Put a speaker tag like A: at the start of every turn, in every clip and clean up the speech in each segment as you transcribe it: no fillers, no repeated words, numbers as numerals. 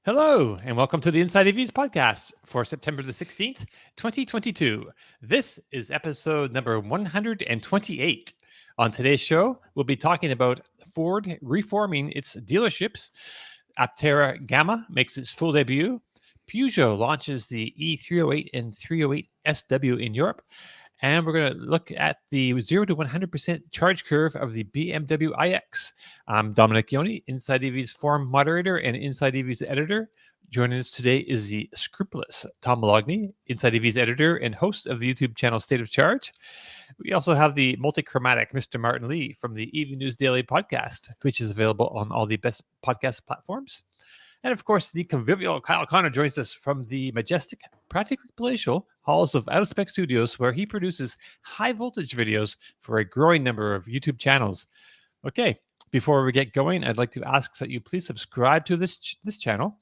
A: Hello, and welcome to the Inside EVs podcast for September the 16th, 2022. This is episode number 128. On today's show, we'll be talking about Ford reforming its dealerships. Aptera Gamma makes its full debut. Peugeot launches the E308 and 308 SW in Europe. And we're going to look at the 0 to 100% charge curve of the BMW iX. I'm Dominic Yoni, Inside EV's forum moderator and Inside EV's editor. Joining us today is the scrupulous Tom Moloughney, Inside EV's editor and host of the YouTube channel State of Charge. We also have the multichromatic Mr. Martin Lee from the EV News Daily podcast, which is available on all the best podcast platforms. And of course, the convivial Kyle Connor joins us from the majestic, practically palatial halls of Out of Spec Studios, where he produces high voltage videos for a growing number of YouTube channels. Okay, before we get going, I'd like to ask that you please subscribe to this channel.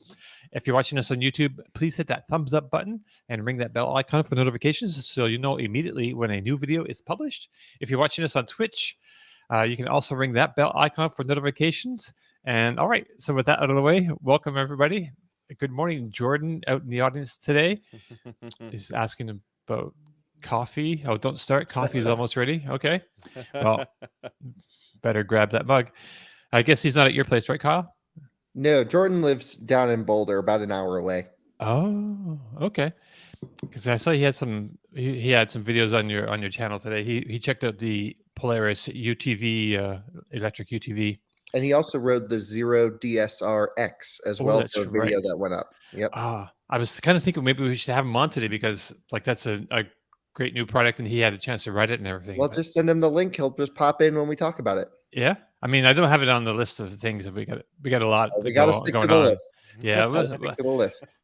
A: If you're watching us on YouTube, please hit that thumbs up button and ring that bell icon for notifications so you know immediately when a new video is published. If you're watching us on Twitch, you can also ring that bell icon for notifications. And all right, so with that out of the way, welcome everybody. Good morning, Jordan, out in the audience today. He's asking about coffee. Oh, don't start. Coffee is almost ready. Okay. Well, better grab that mug. I guess he's not at your place, right, Kyle?
B: No, Jordan lives down in Boulder, about an hour away.
A: Oh, okay. Because I saw he had some videos on your channel today. He checked out the Polaris UTV, electric UTV.
B: And he also rode the Zero DSR X as well for a video that went up. Yep.
A: I was kind of thinking maybe we should have him on today because that's a great new product and he had a chance to ride it and everything.
B: Well, just send him the link. He'll just pop in when we talk about it.
A: Yeah. I mean, I don't have it on the list of things. We got a lot.
B: We got to stick to the list.
A: Yeah.
B: Stick to the list.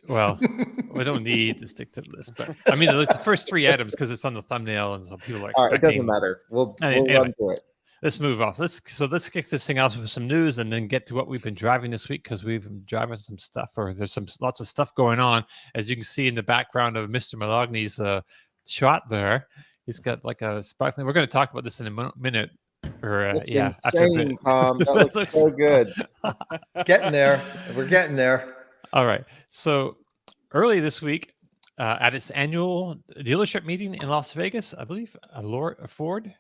A: Well, we don't need to stick to the list, but I mean, it's the first three items because it's on the thumbnail and so people are expecting.
B: It doesn't matter. We'll run through it.
A: Let's move off. Let's kick this thing off with some news and then get to what we've been driving this week because we've been driving some stuff, or there's lots of stuff going on. As you can see in the background of Mr. Moloughney's shot there, he's got like a sparkling. We're going to talk about this in a minute.
B: Looks insane, Tom. That looks so good.
C: Getting there. We're getting there.
A: All right. So early this week, at its annual dealership meeting in Las Vegas, I believe Ford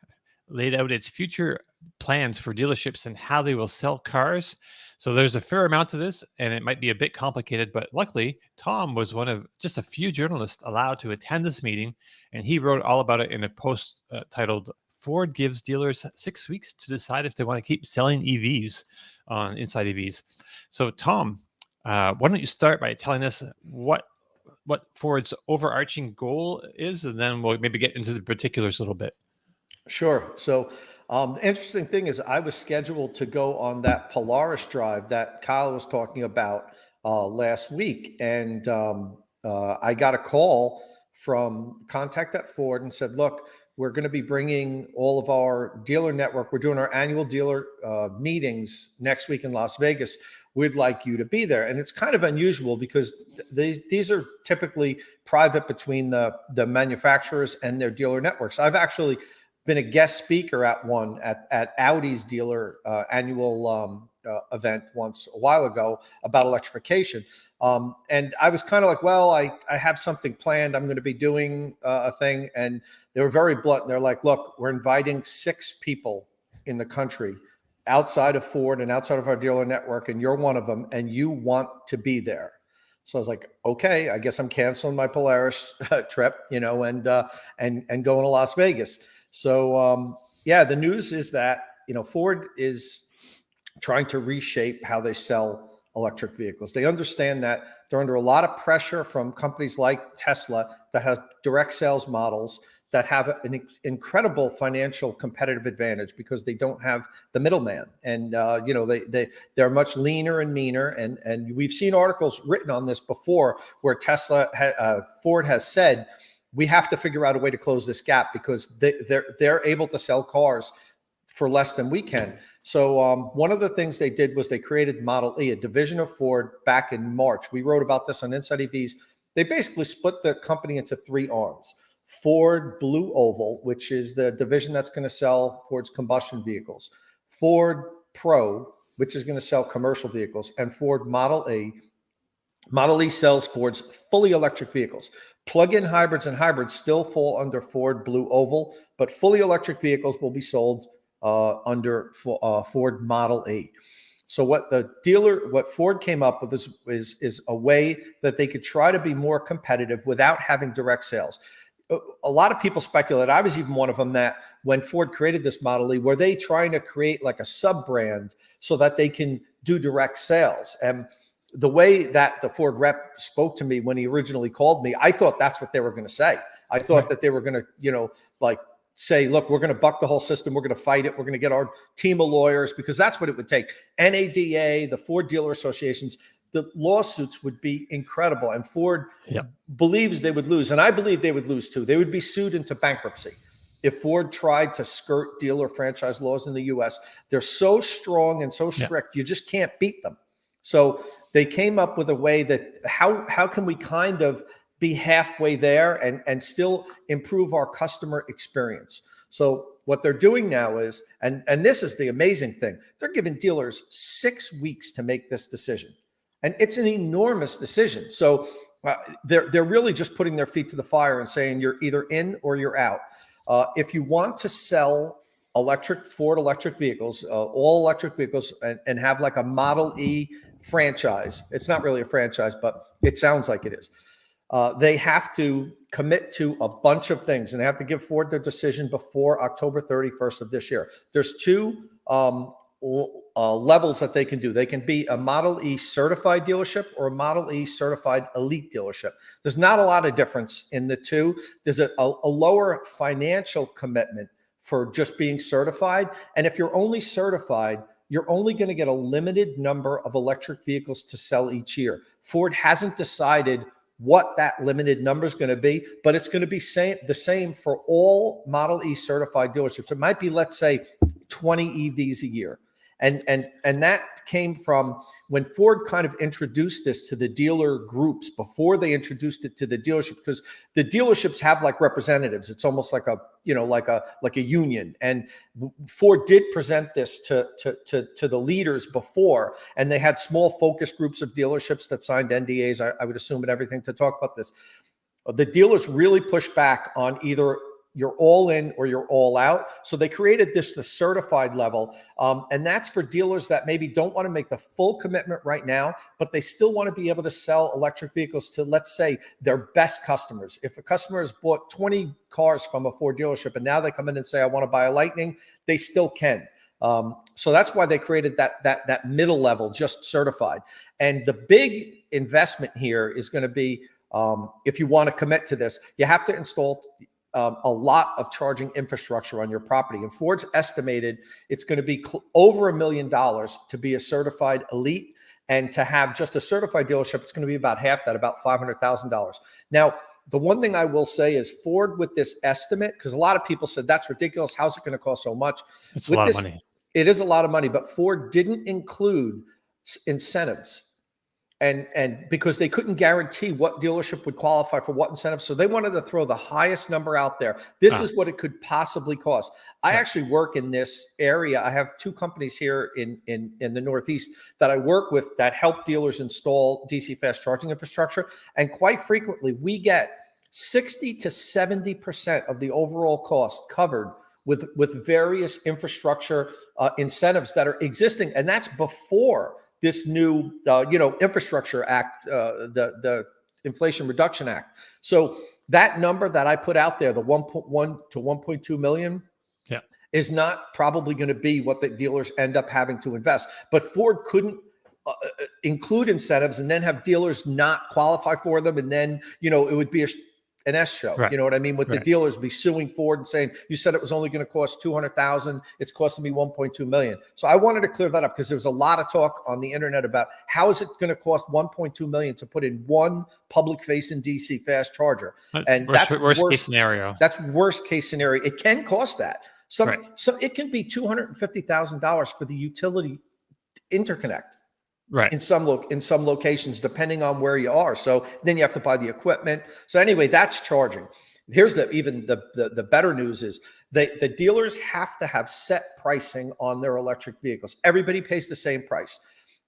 A: laid out its future plans for dealerships and how they will sell cars. So there's a fair amount to this, and it might be a bit complicated, but luckily, Tom was one of just a few journalists allowed to attend this meeting, and he wrote all about it in a post titled, Ford Gives Dealers 6 Weeks to Decide If They Want to Keep Selling EVs on Inside EVs. So Tom, why don't you start by telling us what Ford's overarching goal is, and then we'll maybe get into the particulars a little bit.
C: Sure. So the interesting thing is I was scheduled to go on that Polaris drive that Kyle was talking about last week. And I got a call from contact at Ford and said, look, we're going to be bringing all of our dealer network. We're doing our annual dealer meetings next week in Las Vegas. We'd like you to be there. And it's kind of unusual because these are typically private between the manufacturers and their dealer networks. I've actually been a guest speaker at one at Audi's dealer annual event once a while ago about electrification. And I was kind of like, well, I have something planned. I'm going to be doing a thing. And they were very blunt. They're like, look, we're inviting 6 people in the country outside of Ford and outside of our dealer network. And you're one of them. And you want to be there. So I was like, okay, I guess I'm canceling my Polaris trip, and going to Las Vegas. So, the news is that, Ford is trying to reshape how they sell electric vehicles. They understand that they're under a lot of pressure from companies like Tesla that have direct sales models that have an incredible financial competitive advantage because they don't have the middleman. And, they're much leaner and meaner. And we've seen articles written on this before where Ford has said, we have to figure out a way to close this gap because they're able to sell cars for less than we can. So one of the things they did was they created Model E, a division of Ford, back in March. We wrote about this on Inside EVs. They basically split the company into 3 arms. Ford Blue Oval, which is the division that's going to sell Ford's combustion vehicles, Ford Pro, which is going to sell commercial vehicles, and Ford Model E. Model E sells Ford's fully electric vehicles. Plug-in hybrids and hybrids still fall under Ford Blue Oval, but fully electric vehicles will be sold under Ford Model E. So what Ford came up with is a way that they could try to be more competitive without having direct sales. A lot of people speculate, I was even one of them, that when Ford created this Model E, were they trying to create like a sub-brand so that they can do direct sales? And the way that the Ford rep spoke to me when he originally called me, I thought that's what they were going to say. I thought that they were going to, like say, look, we're going to buck the whole system. We're going to fight it. We're going to get our team of lawyers, because that's what it would take. NADA, the Ford dealer associations, the lawsuits would be incredible. And Ford believes they would lose. And I believe they would lose too. They would be sued into bankruptcy if Ford tried to skirt dealer franchise laws in the US. They're so strong and so strict, you just can't beat them. So they came up with a way that how can we kind of be halfway there and still improve our customer experience? So what they're doing now is, and this is the amazing thing, they're giving dealers 6 weeks to make this decision. And it's an enormous decision. So they're really just putting their feet to the fire and saying you're either in or you're out. If you want to sell Ford electric vehicles, all electric vehicles, and have like a Model E franchise, it's not really a franchise, but it sounds like it is. They have to commit to a bunch of things, and they have to give Ford their decision before October 31st of this year. There's two levels that they can do. They can be a Model E certified dealership or a Model E certified elite dealership. There's not a lot of difference in the two. There's a lower financial commitment for just being certified. And if you're only certified, you're only going to get a limited number of electric vehicles to sell each year. Ford hasn't decided what that limited number is going to be, but it's going to be the same for all Model E certified dealerships. It might be, let's say, 20 EVs a year. And that came from when Ford kind of introduced this to the dealer groups before they introduced it to the dealership, because the dealerships have like representatives. It's almost like a union. And Ford did present this to the leaders before, and they had small focus groups of dealerships that signed NDAs, I would assume, and everything to talk about this. The dealers really pushed back on either you're all in or you're all out. So they created the certified level. And that's for dealers that maybe don't want to make the full commitment right now, but they still want to be able to sell electric vehicles to, let's say, their best customers. If a customer has bought 20 cars from a Ford dealership and now they come in and say, I want to buy a Lightning, they still can. So that's why they created that middle level, just certified. And the big investment here is going to be, if you want to commit to this, you have to install a lot of charging infrastructure on your property. And Ford's estimated it's going to be over $1 million to be a certified elite, and to have just a certified dealership, it's going to be about half that, about $500,000. Now, the one thing I will say is Ford, with this estimate, because a lot of people said that's ridiculous, how's it going to cost so much?
A: It's a lot of money.
C: It is a lot of money, but Ford didn't include incentives. And because they couldn't guarantee what dealership would qualify for what incentive, so they wanted to throw the highest number out there. This is what it could possibly cost. I actually work in this area. I have two companies here in the Northeast that I work with that help dealers install DC fast charging infrastructure. And quite frequently, we get 60 to 70% of the overall cost covered with various infrastructure incentives that are existing. And that's before this new, Infrastructure Act, the Inflation Reduction Act. So that number that I put out there, the 1.1 to 1.2 million, is not probably going to be what the dealers end up having to invest. But Ford couldn't include incentives and then have dealers not qualify for them, and then it would be an S show.
A: Right.
C: You know what I mean? With the dealers be suing Ford and saying, you said it was only going to cost $200,000. It's costing me $1.2 million. So I wanted to clear that up, because there was a lot of talk on the internet about how is it going to cost $1.2 million to put in one public facing DC fast charger. And that's worst case scenario. That's worst case scenario. It can cost that. So it can be $250,000 for the utility interconnect. Right. In some locations, depending on where you are. So then you have to buy the equipment. So anyway, that's charging. here's the better news is the dealers have to have set pricing on their electric vehicles. Everybody pays the same price.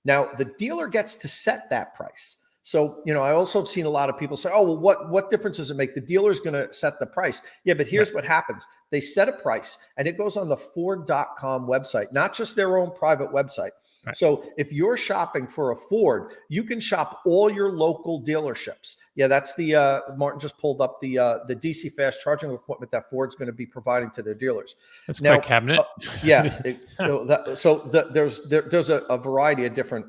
C: Now, the dealer gets to set that price. So, I also have seen a lot of people say, oh, well, what difference does it make? The dealer's going to set the price. Yeah, but here's what happens. They set a price and it goes on the Ford.com website, not just their own private website. Right. So if you're shopping for a Ford, you can shop all your local dealerships. Yeah, that's the Martin just pulled up the DC fast charging equipment that Ford's going to be providing to their dealers.
A: That's now, quite cabinet.
C: There's a variety of different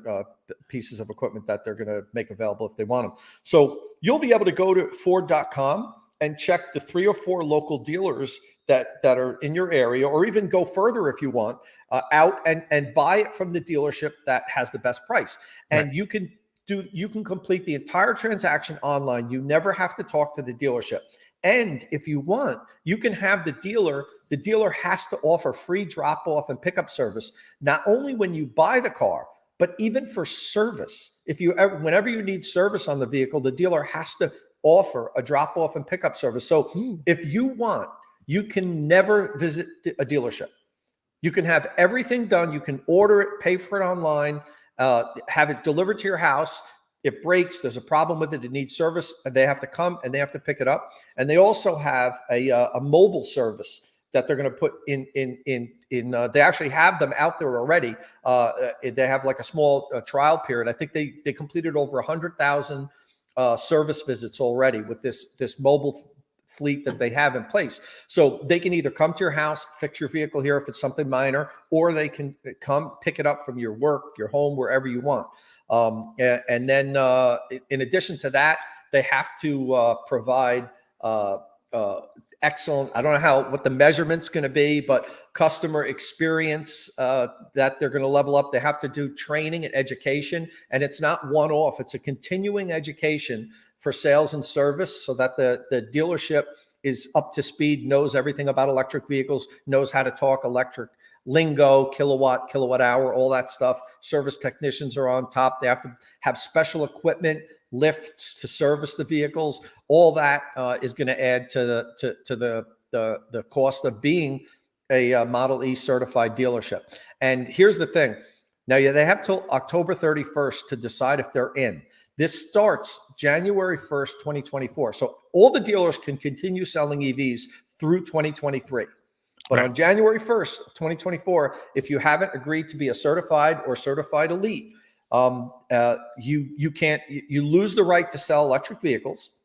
C: pieces of equipment that they're going to make available if they want them. So you'll be able to go to Ford.com and check the 3 or 4 local dealers that are in your area, or even go further if you want, out and buy it from the dealership that has the best price. And right. you can complete the entire transaction online. You never have to talk to the dealership. And if you want, you can have the dealer has to offer free drop off and pickup service, not only when you buy the car, but even for service. Whenever you need service on the vehicle, the dealer has to offer a drop off and pickup service. So if you want, you can never visit a dealership. You can have everything done. You can order it, pay for it online, have it delivered to your house. It breaks, there's a problem with it, it needs service, and they have to come and they have to pick it up. And they also have a mobile service that they're going to put in. They actually have them out there already. They have like a small trial period. I think they completed over 100,000 service visits already with this mobile fleet that they have in place. So they can either come to your house, fix your vehicle here if it's something minor, or they can come pick it up from your work, your home, wherever you want. And then in addition to that, they have to provide excellent, I don't know what the measurement's going to be, but customer experience that they're going to level up. They have to do training and education, and it's not one-off. It's a continuing education for sales and service so that the dealership is up to speed, knows everything about electric vehicles, knows how to talk electric lingo, kilowatt, kilowatt hour, all that stuff. Service technicians are on top. They have to have special equipment, lifts to service the vehicles. All that is going to add to the cost of being a Model E certified dealership. And here's the thing. Now, they have till October 31st to decide if they're in. This starts January 1st, 2024. So all the dealers can continue selling EVs through 2023. But on January 1st, 2024, if you haven't agreed to be a certified or certified elite, you lose the right to sell electric vehicles,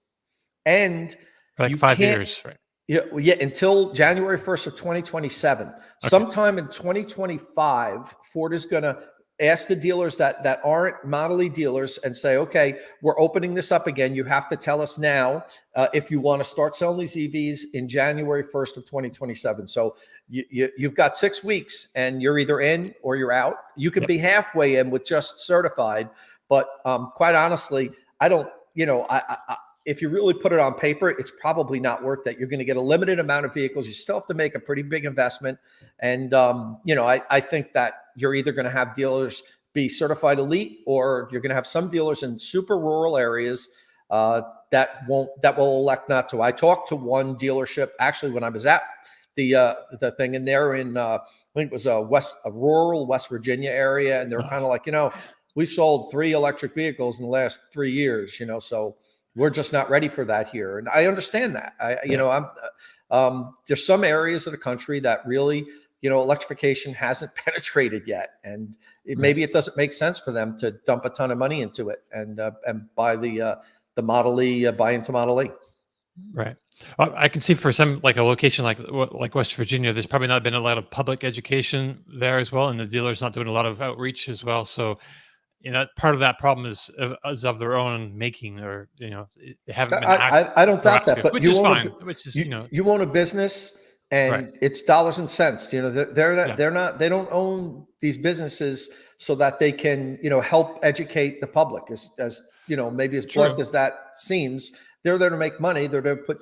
C: and
A: like 5 years, right?
C: Yeah, until January 1st of 2027. Okay. Sometime in 2025, Ford is going to ask the dealers that aren't Model E dealers and say, okay, we're opening this up again. You have to tell us now if you want to start selling these EVs in January 1st of 2027. So you've got 6 weeks and you're either in or you're out. You could be halfway in with just certified, but quite honestly, I don't, if you really put it on paper, it's probably not worth that. You're going to get a limited amount of vehicles. You still have to make a pretty big investment. And, I think that you're either going to have dealers be certified elite, or you're going to have some dealers in super rural areas that will elect not to. I talked to one dealership actually when I was at the thing, and they're in, I think it was a rural West Virginia area. And they were kind of like, we've sold 3 electric vehicles in the last 3 years, so we're just not ready for that here. And I understand that. There's some areas of the country that really, electrification hasn't penetrated yet. And maybe it doesn't make sense for them to dump a ton of money into it and buy the Model E, buy into Model E.
A: Right. Well, I can see for some, like a location like West Virginia, there's probably not been a lot of public education there as well. And the dealer's not doing a lot of outreach as well. So, part of that problem is of their own making, or they haven't been.
C: I don't doubt that, but
A: which is fine. Which is
C: you own a business, and it's dollars and cents. They don't own these businesses so that they can help educate the public. As maybe as blunt as that seems, they're there to make money. They're there to put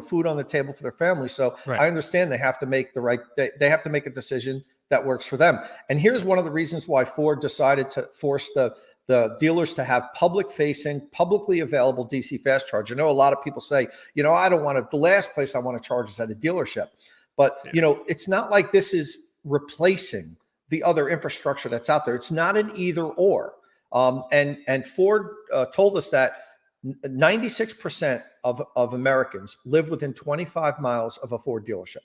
C: food on the table for their family. So I understand they have to make they have to make a decision that works for them. And here's one of the reasons why Ford decided to force the the dealers to have publicly available DC fast charge. I know a lot of people say, I don't want to, the last place I want to charge is at a dealership. But, it's not like this is replacing the other infrastructure that's out there. It's not an either or. And Ford told us that 96% of Americans live within 25 miles of a Ford dealership.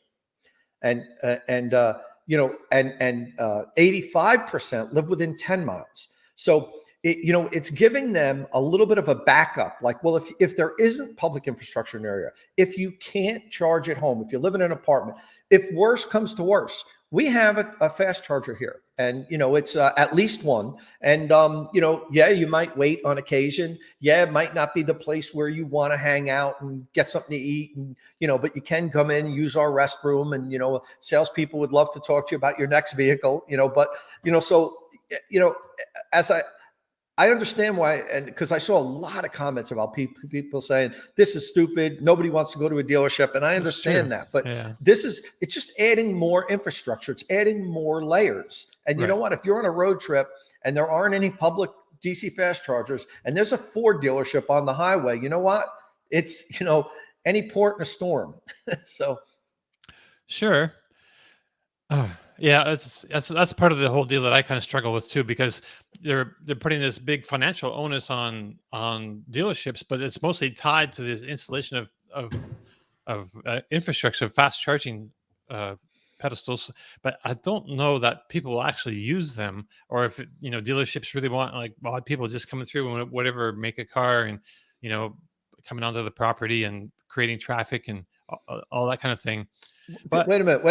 C: And 85% live within 10 miles. So, it's giving them a little bit of a backup. Like, well, if there isn't public infrastructure in an area, if you can't charge at home, if you live in an apartment, if worse comes to worse, we have a fast charger here, and it's at least one. And you might wait on occasion. Yeah, it might not be the place where you want to hang out and get something to eat, and but you can come in, use our restroom, and salespeople would love to talk to you about your next vehicle. As I understand why, and because I saw a lot of comments about people saying this is stupid, nobody wants to go to a dealership, and I understand that, but it's just adding more infrastructure, it's adding more layers. And you know what? If you're on a road trip and there aren't any public DC fast chargers, and there's a Ford dealership on the highway, you know what? It's any port in a storm. So,
A: sure. Yeah, that's part of the whole deal that I kind of struggle with too, because they're putting this big financial onus on dealerships, but it's mostly tied to this installation of infrastructure, fast charging pedestals. But I don't know that people will actually use them, or if dealerships really want people just coming through and whatever, make a car and coming onto the property and creating traffic and all that kind of thing. But
C: wait a minute.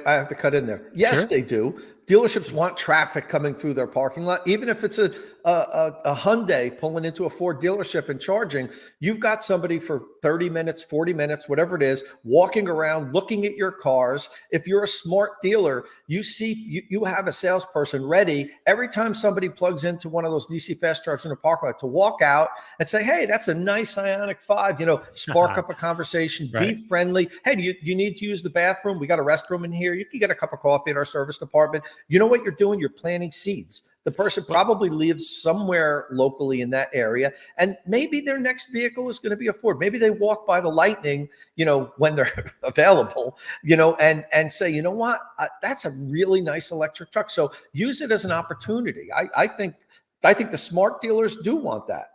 C: I have to cut in there. Yes, sure. They do. Dealerships want traffic coming through their parking lot. Even if it's a Hyundai pulling into a Ford dealership and charging, you've got somebody for 30 minutes, 40 minutes, whatever it is, walking around, looking at your cars. If you're a smart dealer, you have a salesperson ready every time somebody plugs into one of those DC fast chargers in the parking lot to walk out and say, hey, that's a nice Ioniq 5, spark up a conversation, right. Be friendly. Hey, do you need to use the bathroom? We got a restroom in here. You can get a cup of coffee at our service department. You know what you're doing? You're planting seeds. The person probably lives somewhere locally in that area, and maybe their next vehicle is going to be a Ford. Maybe they walk by the Lightning, when they're available, and say, you know what, that's a really nice electric truck. So use it as an opportunity. I think the smart dealers do want that.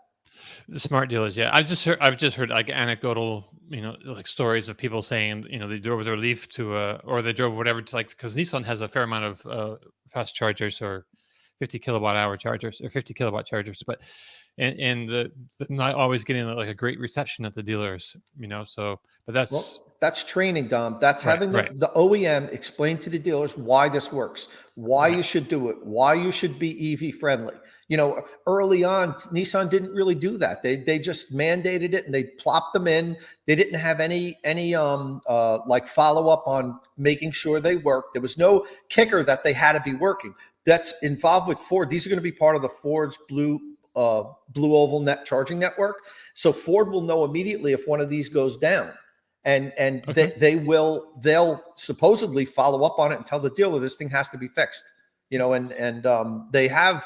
A: The smart dealers, yeah. I've just heard like anecdotal, like stories of people saying, they drove their Leaf or they drove whatever to because Nissan has a fair amount of fast chargers or 50 kilowatt hour chargers or 50 kilowatt chargers, but they're not always getting a great reception at the dealers, so, but
C: that's training, Dom. That's having the OEM explain to the dealers why this works, why you should do it, why you should be EV friendly. Early on, Nissan didn't really do that. They just mandated it and they plopped them in. They didn't have any follow up on making sure they worked. There was no kicker that they had to be working. That's involved with Ford. These are going to be part of the Ford's Blue Oval net charging network. So Ford will know immediately if one of these goes down. And okay. They'll supposedly follow up on it and tell the dealer this thing has to be fixed. They have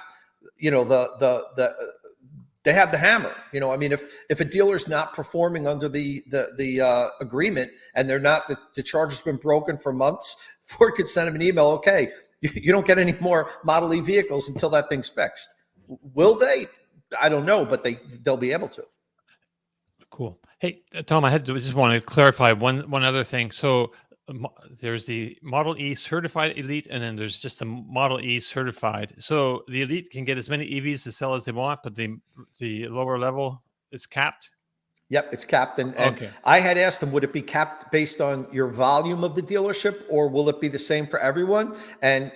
C: they have the hammer. If a dealer's not performing under the agreement and they're not, the charger's been broken for months, Ford could send them an email. Okay, you don't get any more Model E vehicles until that thing's fixed. Will they? I don't know, but they'll be able to.
A: Cool. Hey, Tom, I just want to clarify one other thing. So there's the Model E certified elite, and then there's just a Model E certified. So the elite can get as many EVs to sell as they want, but the lower level is capped.
C: Yep, it's capped. And
A: okay.
C: I had asked them, would it be capped based on your volume of the dealership, or will it be the same for everyone? And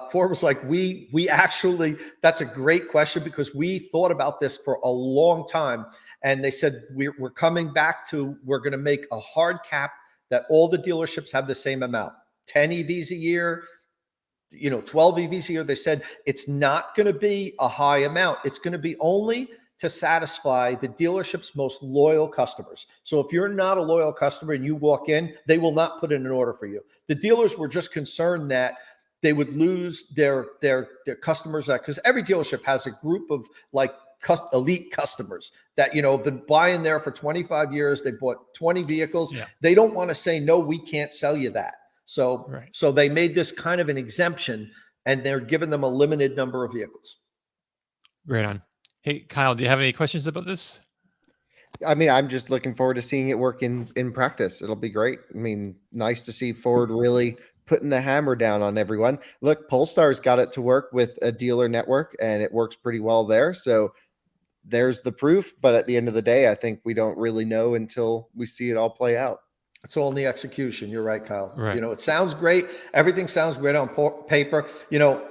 C: Ford was like, we actually, that's a great question, because we thought about this for a long time. And they said, we're coming back to, we're going to make a hard cap that all the dealerships have the same amount, 10 EVs a year, 12 EVs a year. They said it's not going to be a high amount. It's going to be only to satisfy the dealership's most loyal customers. So if you're not a loyal customer and you walk in, they will not put in an order for you. The dealers were just concerned that they would lose their customers, because every dealership has a group of like elite customers that, you know, have been buying there for 25 years. They bought 20 vehicles.
A: Yeah.
C: They don't want to say, no, we can't sell you that. So,
A: Right.
C: so they made this kind of an exemption, and they're giving them a limited number of vehicles.
A: Right on. Hey, Kyle, do you have any questions about this?
B: I mean, I'm just looking forward to seeing it work in practice. It'll be great. I mean, nice to see Ford really putting the hammer down on everyone. Look, Polestar's got it to work with a dealer network, and it works pretty well there. So there's the proof. But at the end of the day, I think we don't really know until we see it all play out.
C: It's all in the execution. You're right, Kyle.
A: Right.
C: You know, it sounds great. Everything sounds great on paper. You know,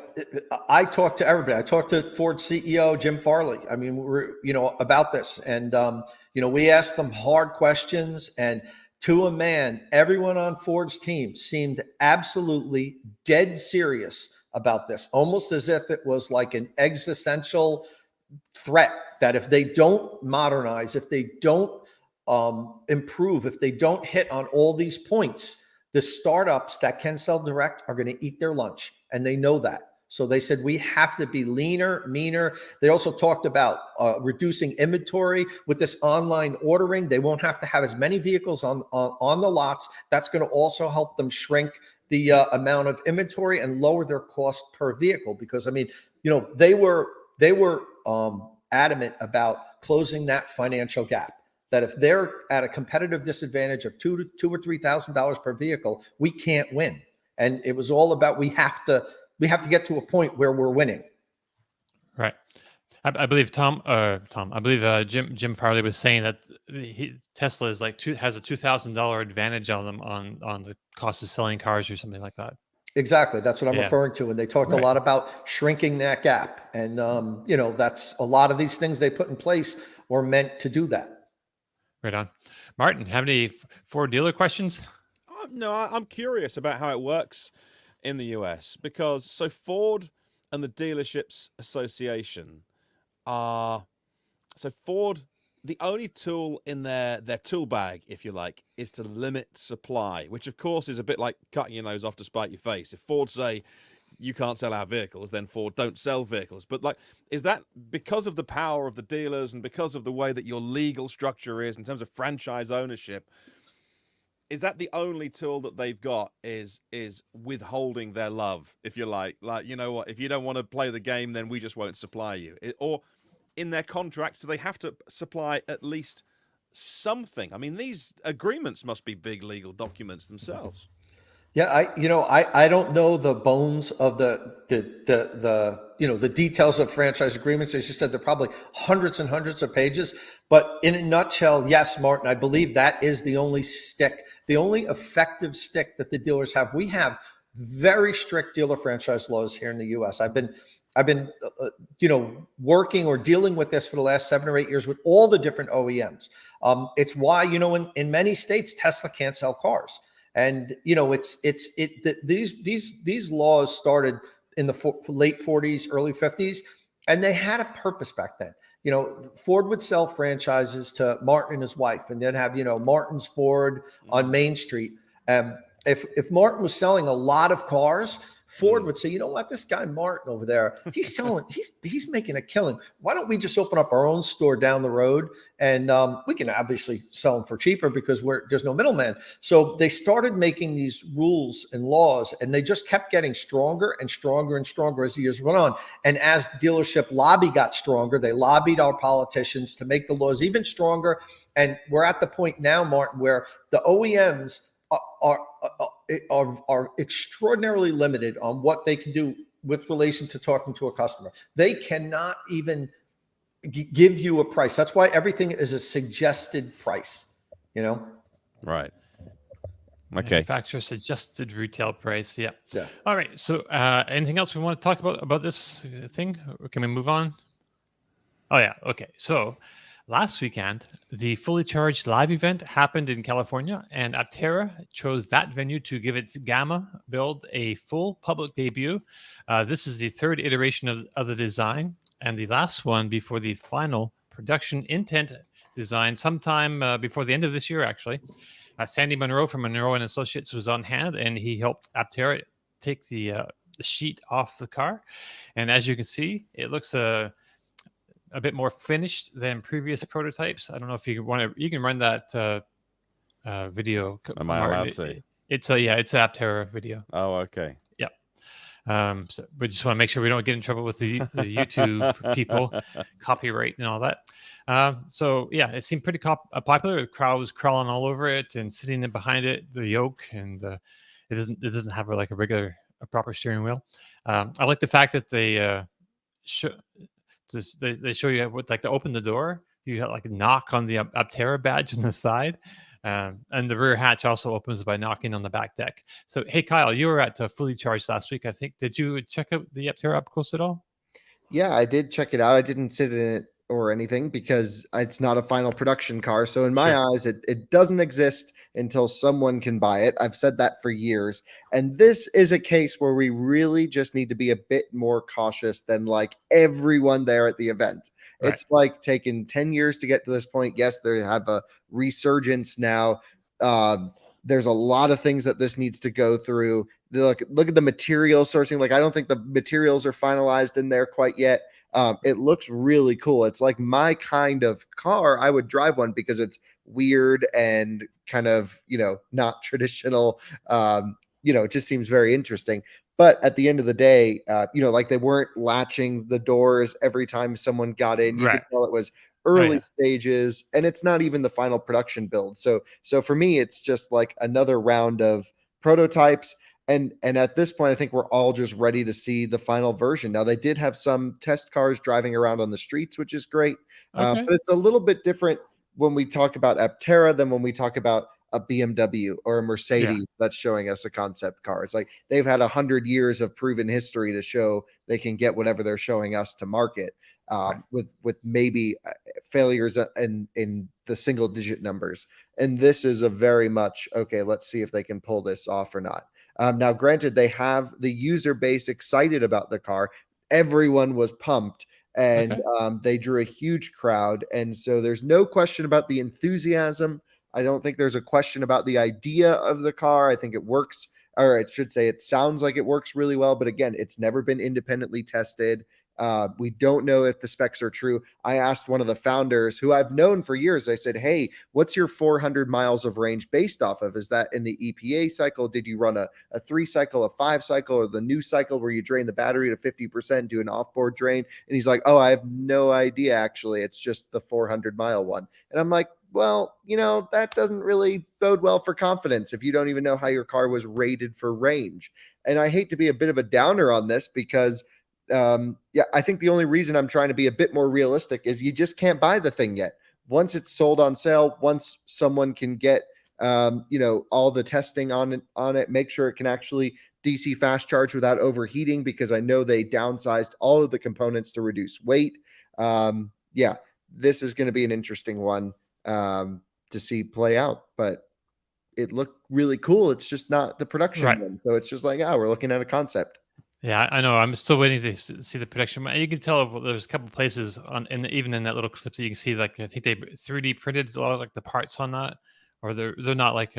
C: I talked to everybody. I talked to Ford CEO Jim Farley. I mean, about this, and we asked them hard questions, and to a man, everyone on Ford's team seemed absolutely dead serious about this, almost as if it was like an existential threat that if they don't modernize, if they don't improve, if they don't hit on all these points, the startups that can sell direct are going to eat their lunch, and they know that. So they said, we have to be leaner, meaner. They also talked about reducing inventory with this online ordering. They won't have to have as many vehicles on the lots. That's going to also help them shrink the amount of inventory and lower their cost per vehicle. Because, I mean, they were adamant about closing that financial gap. That if they're at a competitive disadvantage of $2,000 or $3,000 per vehicle, we can't win. And it was all about we have to get to a point where we're winning.
A: Right. I believe Jim Farley was saying that Tesla is has a $2,000 advantage on them on the cost of selling cars or something like that.
C: Exactly. That's what I'm referring to. And they talked a lot about shrinking that gap. And, that's a lot of these things they put in place were meant to do that.
A: Right on. Martin, have any Ford dealer questions?
D: No, I'm curious about how it works in the US, because Ford and the Dealerships Association are, Ford, the only tool in their tool bag, if you like, is to limit supply, which of course is a bit like cutting your nose off to spite your face. If Ford say you can't sell our vehicles, then Ford don't sell vehicles. But is that because of the power of the dealers and because of the way that your legal structure is in terms of franchise ownership? Is that the only tool that they've got is withholding their love, if you like, you know what, if you don't want to play the game, then we just won't supply you? Or in their contracts, do they have to supply at least something? I mean, these agreements must be big legal documents themselves.
C: Yeah, I don't know the bones of the details of franchise agreements. As you said, they're probably hundreds and hundreds of pages. But in a nutshell, yes, Martin, I believe that is the only effective stick that the dealers have. We have very strict dealer franchise laws here in the U.S. I've been working or dealing with this for the last 7 or 8 years with all the different OEMs. It's why, in many states, Tesla can't sell cars. And, these laws started in the late 40s, early 50s, and they had a purpose back then. Ford would sell franchises to Martin and his wife, and then have, Martin's Ford on Main Street. If Martin was selling a lot of cars, Ford would say, you know what, this guy Martin over there, he's making a killing. Why don't we just open up our own store down the road? And we can obviously sell them for cheaper because there's no middleman. So they started making these rules and laws, and they just kept getting stronger and stronger and stronger as the years went on. And as dealership lobby got stronger, they lobbied our politicians to make the laws even stronger. And we're at the point now, Martin, where the OEMs are extraordinarily limited on what they can do with relation to talking to a customer. They cannot even give you a price. That's why everything is a suggested price,
D: Right. Okay.
A: Manufacturer suggested retail price. Yeah.
C: Yeah.
A: All right. So anything else we want to talk about this thing? Or can we move on? Oh, yeah. Okay. So last weekend, the Fully Charged live event happened in California, and Aptera chose that venue to give its Gamma build a full public debut. This is the third iteration of the design, and the last one before the final production intent design sometime before the end of this year, actually. Sandy Monroe from Monroe & Associates was on hand, and he helped Aptera take the sheet off the car, and as you can see, it looks a bit more finished than previous prototypes. I don't know if you want to. You can run that video.
D: Am I allowed to?
A: It's an Aptera video.
D: Oh, okay.
A: Yep. So we just want to make sure we don't get in trouble with the YouTube people, copyright and all that. So yeah, it seemed pretty popular. The crowd was crawling all over it and sitting in behind it, the yoke, and it doesn't have like a proper steering wheel. I like the fact that they they show you what, like, to open the door. You have like a knock on the Aptera badge on the side. And the rear hatch also opens by knocking on the back deck. So, hey, Kyle, you were at Fully Charged last week, I think. Did you check out the Aptera up close at all?
B: Yeah, I did check it out. I didn't sit in it or anything because it's not a final production car. So in my eyes, it doesn't exist until someone can buy it. I've said that for years. And this is a case where we really just need to be a bit more cautious than like everyone there at the event. Right. It's like taken 10 years to get to this point. Yes, they have a resurgence now. There's a lot of things that this needs to go through. Look at the material sourcing. Like, I don't think the materials are finalized in there quite yet. It looks really cool. It's like my kind of car. I would drive one because it's weird and kind of, not traditional. It just seems very interesting. But at the end of the day, like they weren't latching the doors every time someone got in. You could tell it was early stages, and it's not even the final production build. So for me, it's just like another round of prototypes. And at this point, I think we're all just ready to see the final version. Now, they did have some test cars driving around on the streets, which is great. But it's a little bit different when we talk about Aptera than when we talk about a BMW or a Mercedes that's showing us a concept car. It's like they've had 100 years of proven history to show they can get whatever they're showing us to market, with maybe failures in the single digit numbers. And this is a very much, okay, let's see if they can pull this off or not. Now, granted, they have the user base excited about the car. Everyone was pumped, and they drew a huge crowd. And so there's no question about the enthusiasm. I don't think there's a question about the idea of the car. I think it works, or I should say it sounds like it works really well. But again, it's never been independently tested. We don't know if the specs are true. I asked one of the founders who I've known for years. I said, hey, what's your 400 miles of range based off of? Is that in the EPA cycle? Did you run a 3 cycle, a 5 cycle, or the new cycle where you drain the battery to 50%, do an offboard drain? And he's like, oh, I have no idea, actually. It's just the 400-mile one. And I'm like, well, that doesn't really bode well for confidence if you don't even know how your car was rated for range. And I hate to be a bit of a downer on this because I think the only reason I'm trying to be a bit more realistic is you just can't buy the thing yet. Once it's sold on sale, once someone can get, all the testing on it, make sure it can actually DC fast charge without overheating, because I know they downsized all of the components to reduce weight. This is going to be an interesting one to see play out, but it looked really cool. It's just not the production one. So it's just like, we're looking at a concept.
A: Yeah, I know. I'm still waiting to see the production. You can tell there's a couple places even in that little clip that you can see, like, I think they 3D printed a lot of like the parts on that, or they're not like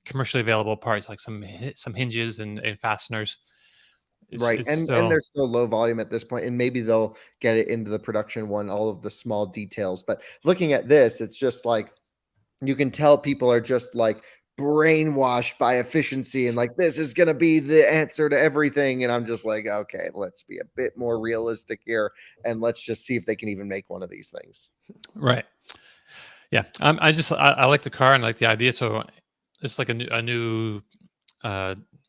A: commercially available parts, like some hinges and fasteners.
B: And they're still low volume at this point, and maybe they'll get it into the production one, all of the small details. But looking at this, it's just like you can tell people are just like brainwashed by efficiency and like, this is going to be the answer to everything. And I'm just like, okay, let's be a bit more realistic here, and let's just see if they can even make one of these things.
A: Right. Yeah. I like the car and I like the idea. So it's like a new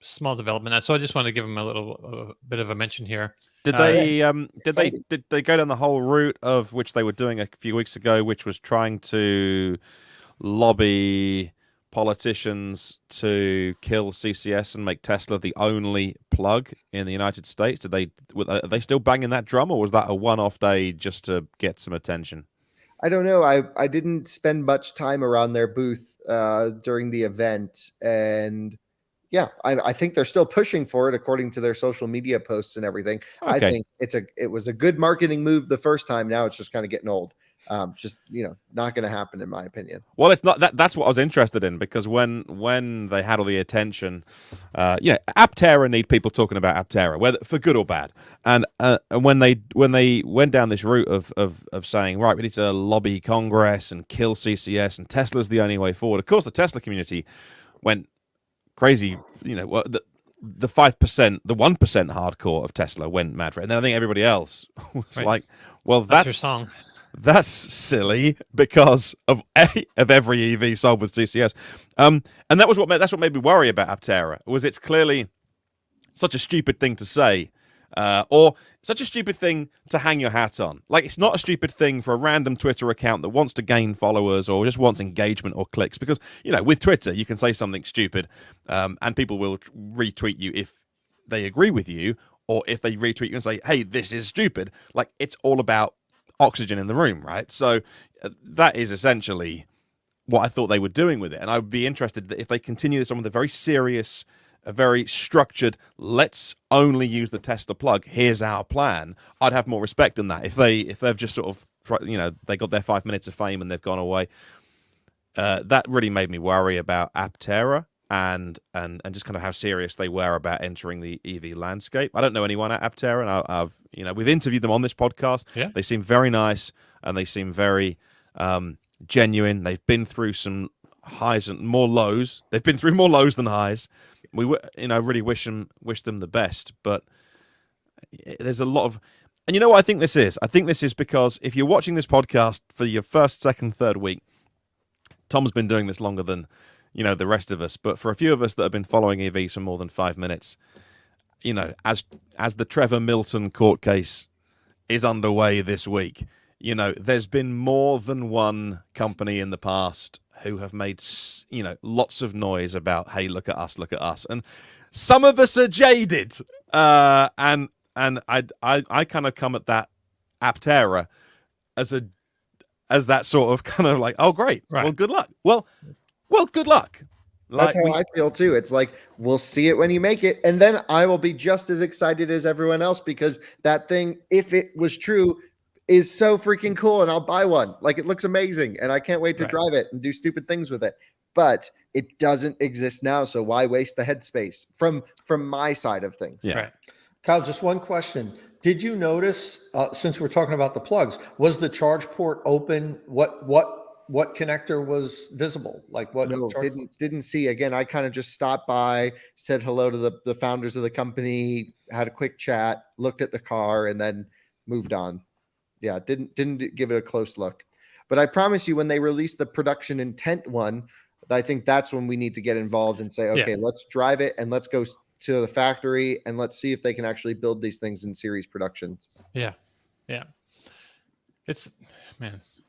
A: small development. So I just want to give them a little bit of a mention here.
D: Did they go down the whole route of which they were doing a few weeks ago, which was trying to lobby politicians to kill CCS and make Tesla the only plug in the United States? Are they still banging that drum, or was that a one-off day just to get some attention?
B: I don't know. I didn't spend much time around their booth during the event, and I think they're still pushing for it according to their social media posts and everything. Okay. I think it was a good marketing move the first time. Now it's just kind of getting old. Just not going to happen in my opinion.
D: Well, it's not that. That's what I was interested in, because when they had all the attention, Aptera need people talking about Aptera, whether for good or bad. And when they went down this route of saying, right, we need to lobby Congress and kill CCS, and Tesla's the only way forward. Of course, the Tesla community went crazy. The 5%, the 1% hardcore of Tesla went mad for it, and then I think everybody else was like, well,
A: That's your song.
D: That's silly because of every EV sold with CCS, and that's what made me worry about Aptera. Was it's clearly such a stupid thing to say, or such a stupid thing to hang your hat on. Like, it's not a stupid thing for a random Twitter account that wants to gain followers or just wants engagement or clicks, because with Twitter you can say something stupid, and people will retweet you if they agree with you, or if they retweet you and say, hey, this is stupid. Like, it's all about oxygen in the room, right? So that is essentially what I thought they were doing with it, and I would be interested that if they continue this on with a very serious, a very structured, let's only use the Tesla plug, here's our plan, I'd have more respect than that. If they've just sort of they got their 5 minutes of fame and they've gone away, that really made me worry about Aptera and just kind of how serious they were about entering the EV landscape. I don't know anyone at Aptera, and we've interviewed them on this podcast.
A: Yeah.
D: They seem very nice and they seem very genuine. They've been through some highs and more lows. They've been through more lows than highs. We really wish them the best, but there's a lot of, and what I think this is? I think this is because if you're watching this podcast for your first, second, third week, Tom's been doing this longer than the rest of us, but for a few of us that have been following EVs for more than 5 minutes, as the Trevor Milton court case is underway this week, there's been more than one company in the past who have made lots of noise about, hey, look at us, and some of us are jaded, and I kind of come at that Aptera as that sort of kind of like, oh great,
A: right.
D: Well, good luck. Well, good luck.
B: That's how I feel too. It's like, we'll see it when you make it, and then I will be just as excited as everyone else, because that thing, if it was true, is so freaking cool, and I'll buy one. Like, it looks amazing, and I can't wait to drive it and do stupid things with it. But it doesn't exist now, so why waste the headspace from my side of things?
D: Yeah.
A: Right.
C: Kyle, just one question. Did you notice, since we're talking about the plugs, was the charge port open? What connector was visible? Like, what?
B: No, didn't see. Again, I kind of just stopped by, said hello to the founders of the company, had a quick chat, looked at the car, and then moved on. Yeah, didn't give it a close look. But I promise you, when they release the production intent one, I think that's when we need to get involved and say, okay, let's drive it and let's go to the factory and let's see if they can actually build these things in series productions.
A: Yeah. It's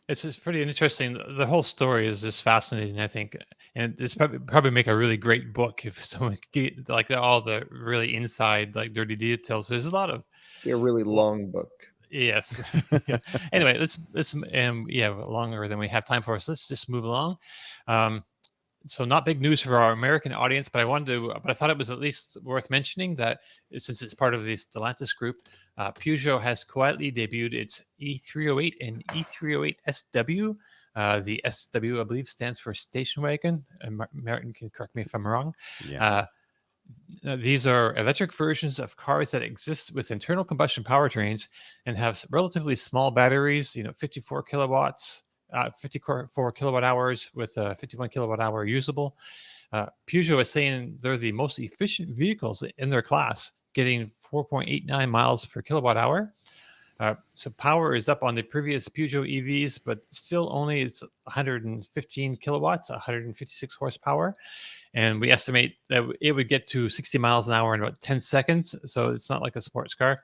A: just pretty interesting. The whole story is just fascinating, I think, and it's probably make a really great book if someone get like all the really inside, like, dirty details. There's a lot of
B: a really long book.
A: Yes. Yeah. Anyway, let's longer than we have time for. So let's just move along. So not big news for our American audience, but I thought it was at least worth mentioning that since it's part of the Stellantis group, Peugeot has quietly debuted its E308 and E308 SW. The SW, I believe, stands for station wagon. Martin can correct me if I'm wrong.
D: Yeah.
A: These are electric versions of cars that exist with internal combustion powertrains and have relatively small batteries, 54 kilowatts, 54 kilowatt hours with a 51 kilowatt hour usable. Peugeot is saying they're the most efficient vehicles in their class, getting 4.89 miles per kilowatt hour. So power is up on the previous Peugeot EVs, but still only it's 115 kilowatts, 156 horsepower. And we estimate that it would get to 60 miles an hour in about 10 seconds. So it's not like a sports car.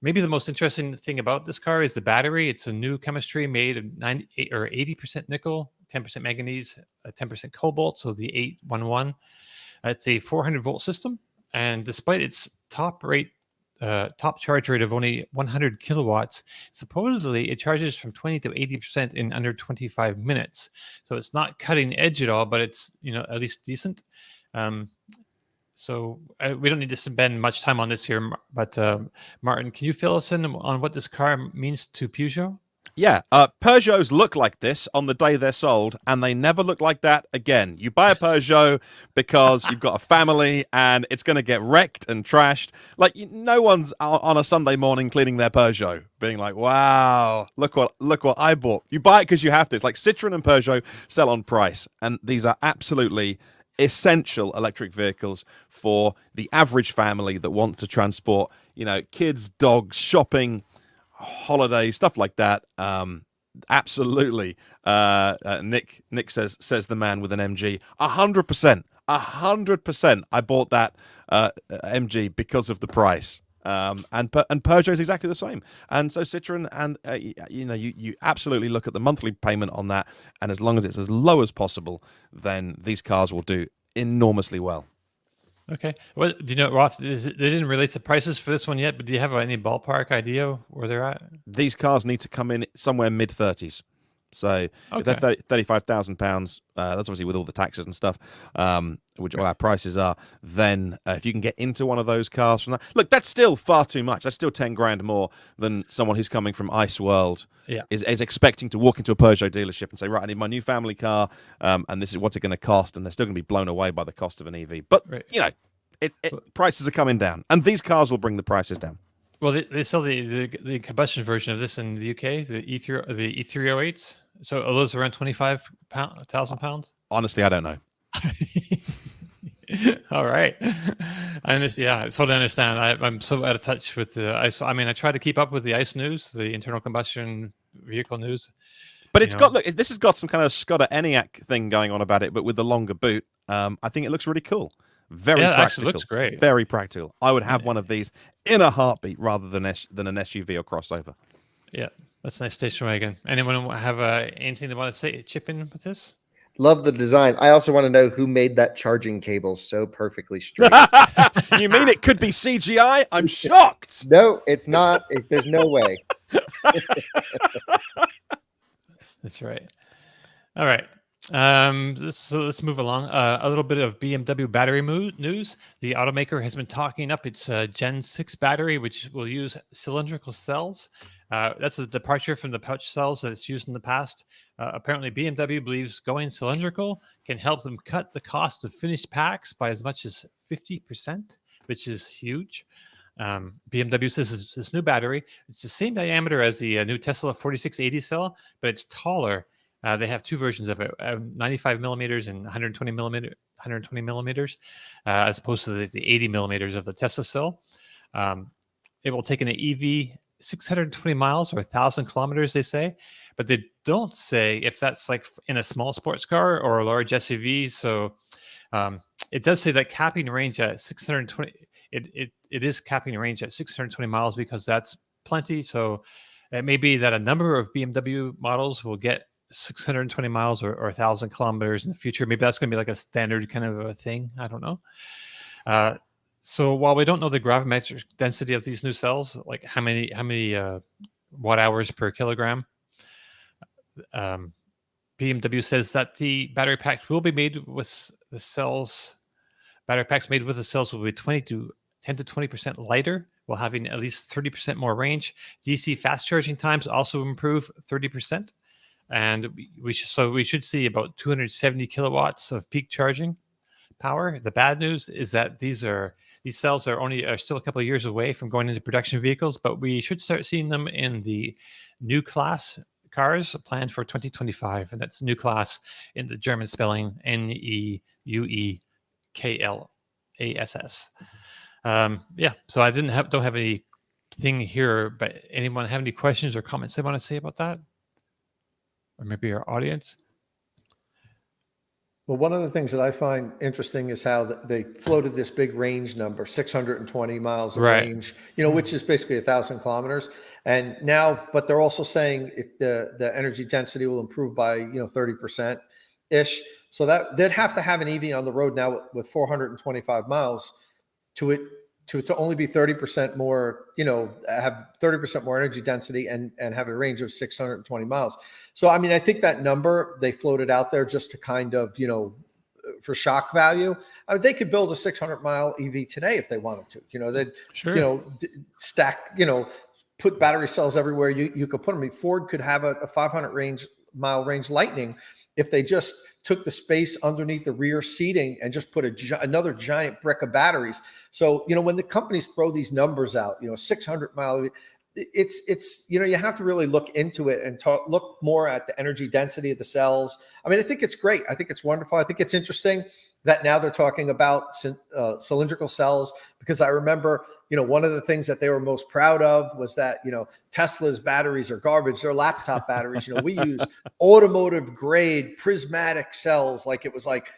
A: Maybe the most interesting thing about this car is the battery. It's a new chemistry made of 98 or 80% nickel, 10% manganese, 10% cobalt. So the 811. It's a 400 volt system. And despite its top charge rate of only 100 kilowatts, supposedly it charges from 20 to 80% in under 25 minutes. So it's not cutting edge at all, but it's at least decent. So we don't need to spend much time on this here, but Martin, can you fill us in on what this car means to Peugeot?
D: Yeah, Peugeots look like this on the day they're sold, and they never look like that again. You buy a Peugeot because you've got a family, and it's going to get wrecked and trashed. Like, no one's on a Sunday morning cleaning their Peugeot, being like, "Wow, look what I bought." You buy it because you have to. It's like Citroen and Peugeot sell on price, and these are absolutely essential electric vehicles for the average family that wants to transport, kids, dogs, shopping, holidays, stuff like that. Absolutely. Nick says the man with an MG. 100%. I bought that MG because of the price. And Peugeot is exactly the same. And so Citroen, and you absolutely look at the monthly payment on that, and as long as it's as low as possible, then these cars will do enormously well.
A: Okay. Well, do you know, Roth, they didn't release the prices for this one yet, but do you have any ballpark idea where they're at?
D: These cars need to come in somewhere mid-30s. So if they're £35,000, that's obviously with all the taxes and stuff, which all our prices are, then if you can get into one of those cars from that, look, that's still far too much. That's still 10 grand more than someone who's coming from Ice World is expecting to walk into a Peugeot dealership and say, right, I need my new family car, and this is what's it going to cost, and they're still going to be blown away by the cost of an EV. But, prices are coming down, and these cars will bring the prices down.
A: Well, they sell the combustion version of this in the UK, the E308s. So are those around 25,000 pounds?
D: Honestly, I don't know.
A: All right. I understand. Yeah, I totally understand. I'm so out of touch with the ICE. I mean, I try to keep up with the ICE news, the internal combustion vehicle news.
D: But it's got, look, this has got some kind of Skoda Enyaq thing going on about it, but with the longer boot. I think it looks really cool. Very practical. It actually looks great. Very practical. I would have one of these in a heartbeat rather than an SUV or crossover.
A: Yeah, that's a nice station wagon. Anyone have anything they want to say? Chip in with this?
B: Love the design. I also want to know who made that charging cable so perfectly straight.
D: You mean it could be CGI? I'm shocked.
B: No, it's not. There's no way.
A: That's right. All right. So let's move along. A little bit of BMW battery news. The automaker has been talking up its Gen 6 battery, which will use cylindrical cells. That's a departure from the pouch cells that it's used in the past. Apparently, BMW believes going cylindrical can help them cut the cost of finished packs by as much as 50%, which is huge. BMW says this new battery, it's the same diameter as the new Tesla 4680 cell, but it's taller. They have two versions of it, 95 millimeters and 120 millimeters, as opposed to the 80 millimeters of the Tesla cell. It will take an EV 620 miles or 1,000 kilometers, they say, but they don't say if that's like in a small sports car or a large SUV. So it does say that capping range at 620. It is capping range at 620 miles because that's plenty. So it may be that a number of BMW models will get 620 miles or 1,000 kilometers in the future. Maybe that's going to be like a standard kind of a thing. I don't know. So while we don't know the gravimetric density of these new cells, like how many watt hours per kilogram, BMW says that the battery packs will be made with the cells. Battery packs made with the cells will be 10 to 20% lighter, while having at least 30% more range. DC fast charging times also improve 30%. And we should see about 270 kilowatts of peak charging power. The bad news is that these cells are still a couple of years away from going into production vehicles, but we should start seeing them in the new class cars planned for 2025, and that's new class in the German spelling NEUEKLASS. So I don't have anything here, but anyone have any questions or comments they want to say about that? Or maybe our audience?
C: Well, one of the things that I find interesting is how they floated this big range number, 620 miles of range, which is basically 1,000 kilometers. And now, but they're also saying the energy density will improve by, 30% ish. So that they'd have to have an EV on the road now with 425 miles to only be 30% more, have 30% more energy density and have a range of 620 miles. So, I mean, I think that number they floated out there just to kind of, for shock value. They could build a 600-mile EV today if they wanted to. They'd,
A: sure.
C: Stack, put battery cells everywhere you could put them. I mean, Ford could have a 500 mile range Lightning if they just took the space underneath the rear seating and just put another giant brick of batteries. So, when the companies throw these numbers out, 600 mile, it's you have to really look into it and look more at the energy density of the cells. I mean, I think it's great. I think it's wonderful. I think it's interesting that now they're talking about cylindrical cells, because I remember, one of the things that they were most proud of was that, Tesla's batteries are garbage. They're laptop batteries. We use automotive grade prismatic cells. Like it was like,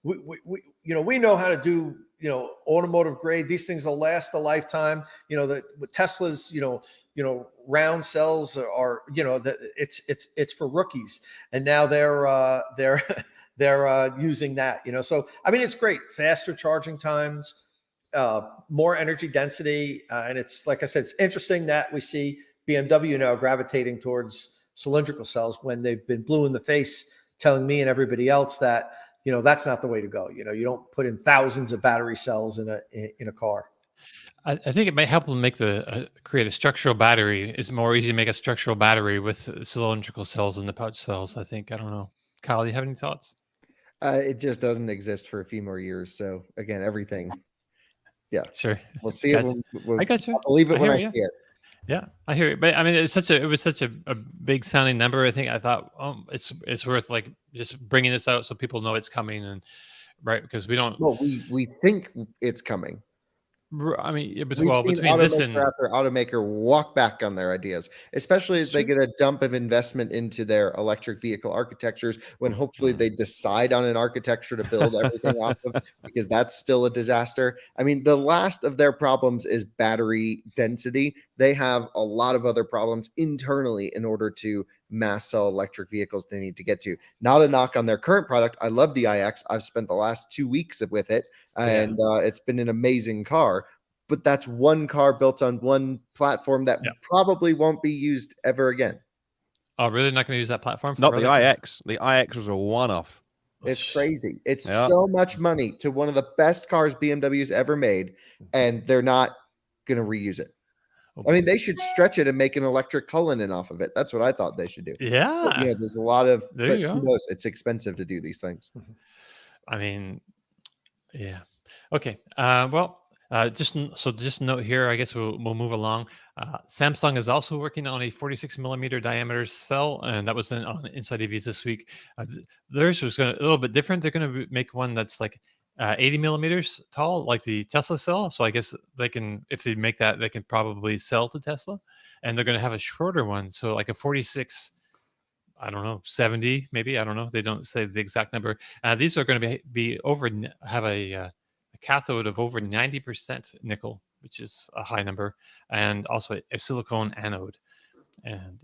C: we know how to do, automotive grade. These things will last a lifetime. With Tesla's, round cells are, it's for rookies. And now they're using that, so, I mean, it's great. Faster charging times, more energy density. And it's, like I said, it's interesting that we see BMW now gravitating towards cylindrical cells when they've been blue in the face telling me and everybody else that, that's not the way to go. You don't put in thousands of battery cells in a car.
A: I think it might help them create a structural battery. It's more easy to make a structural battery with cylindrical cells than the pouch cells. I think. I don't know. Kyle, do you have any thoughts?
B: It just doesn't exist for a few more years. So again, everything. Yeah,
A: sure.
B: We'll see it.
A: I got you.
B: I'll believe it when I see it.
A: Yeah, I hear it. But I mean, it was such a big sounding number. I thought, it's worth like just bringing this out so people know it's coming, and right, because we don't.
B: Well, we think it's coming.
A: I mean,
B: We've seen
A: between this and
B: after automaker walk back on their ideas, especially as they get a dump of investment into their electric vehicle architectures, when hopefully they decide on an architecture to build everything off of, because that's still a disaster. I mean, the last of their problems is battery density. They have a lot of other problems internally in order to mass sell electric vehicles they need to get to. Not a knock on their current product. I love the iX. I've spent the last 2 weeks with it, and it's been an amazing car. But that's one car built on one platform that probably won't be used ever again.
A: Oh, really? Not going to use that platform?
D: Not the iX. The iX was a one-off.
B: It's crazy. It's so much money to one of the best cars BMW's ever made, and they're not going to reuse it. I mean, they should stretch it and make an electric Cullinan off of it. That's what I thought they should do.
A: Yeah.
B: But, there's a lot of,
A: there you go.
B: Who knows? It's expensive to do these things.
A: I mean, yeah. Okay. Just note here, I guess we'll move along. Samsung is also working on a 46 millimeter diameter cell, and that was on Inside EVs this week. Theirs was a little bit different. They're going to make one that's like 80 millimeters tall, like the Tesla cell. So I guess they can, if they make that, they can probably sell to Tesla. And they're going to have a shorter one, so like a 46. I don't know, 70 maybe. I don't know. They don't say the exact number. These are going to have a cathode of over 90% nickel, which is a high number, and also a silicone anode. And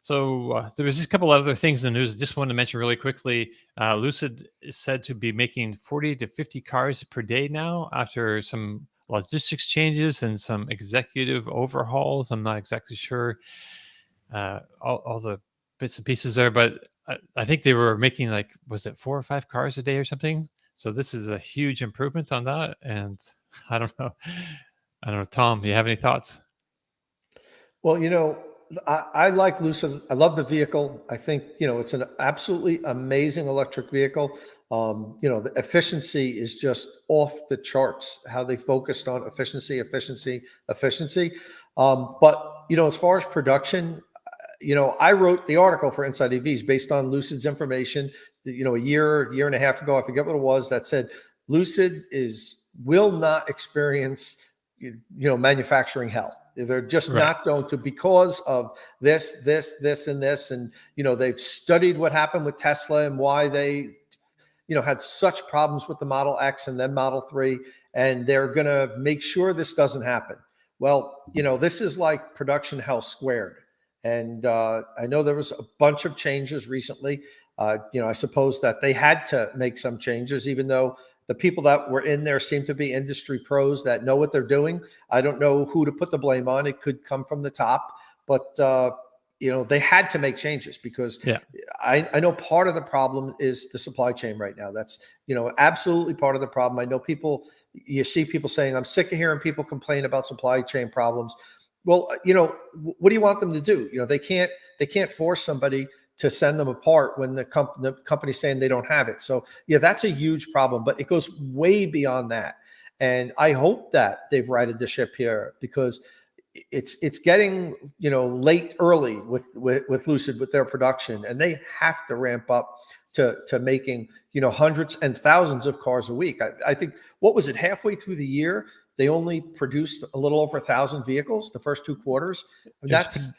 A: so there was just a couple other things in the news I just wanted to mention really quickly. Lucid is said to be making 40 to 50 cars per day now after some logistics changes and some executive overhauls. I'm not exactly sure all the bits and pieces there, but I think they were making was it 4 or 5 cars a day or something? So this is a huge improvement on that. And I don't know, Tom, do you have any thoughts?
C: Well, I like Lucid. I love the vehicle. I think, it's an absolutely amazing electric vehicle. The efficiency is just off the charts, how they focused on efficiency. But, as far as production, I wrote the article for Inside EVs based on Lucid's information, a year and a half ago, I forget what it was, that said Lucid will not experience, manufacturing hell. They're just not going to, because of this, and this. And, they've studied what happened with Tesla and why they, had such problems with the Model X and then Model 3. And they're going to make sure this doesn't happen. Well, this is like production hell squared. And I know there was a bunch of changes recently. I suppose that they had to make some changes, even though the people that were in there seem to be industry pros that know what they're doing. I don't know who to put the blame on. It could come from the top, but they had to make changes because I know part of the problem is the supply chain right now. That's, absolutely part of the problem. I know you see people saying, I'm sick of hearing people complain about supply chain problems. Well, what do you want them to do? They can't force somebody to send them a part when the company's saying they don't have it. So yeah, that's a huge problem, but it goes way beyond that. And I hope that they've righted the ship here, because it's getting late early with Lucid with their production, and they have to ramp up to making hundreds and thousands of cars a week. I think, what was it, halfway through the year they only produced a little over 1,000 vehicles the first 2 quarters. That's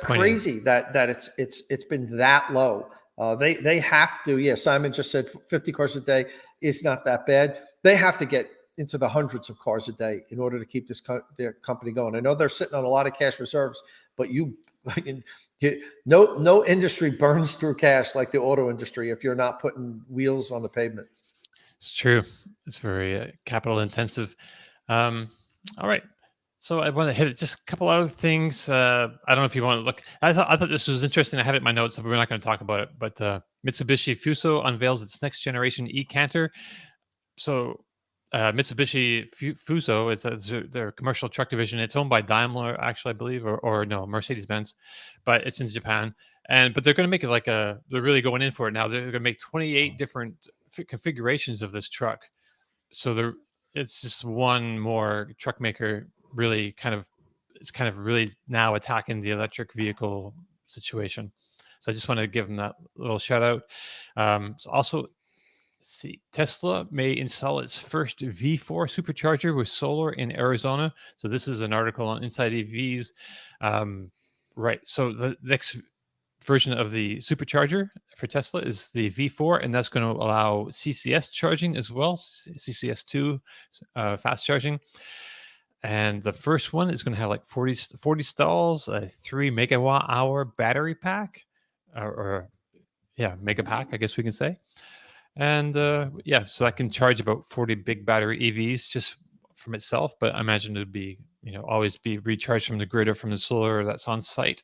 C: crazy that it's been that low. They have to. Yeah, Simon just said 50 cars a day is not that bad. They have to get into the hundreds of cars a day in order to keep their company going. I know they're sitting on a lot of cash reserves, but no industry burns through cash like the auto industry if you're not putting wheels on the pavement.
A: It's true. It's very capital intensive. All right. So I want to hit just a couple other things. I don't know if you want to look. I thought this was interesting. I have it in my notes, but we're not going to talk about it. But Mitsubishi Fuso unveils its next generation e-Canter. So Mitsubishi Fuso is their commercial truck division. It's owned by Daimler, actually, I believe, or no, Mercedes-Benz, but it's in Japan. But they're going to make it they're really going in for it now. They're going to make 28 different configurations of this truck. So it's just one more truck maker really kind of really now attacking the electric vehicle situation. So I just want to give them that little shout out. So also, see, Tesla may install its first V4 supercharger with solar in Arizona. So this is an article on Inside EVs. Right. So the next version of the supercharger for Tesla is the V4, and that's going to allow CCS charging as well, CCS2 fast charging. And the first one is going to have like 40 stalls, a 3 megawatt hour battery pack, mega pack, I guess we can say. And so I can charge about 40 big battery EVs just from itself, but I imagine it would be, always be recharged from the grid or from the solar that's on site.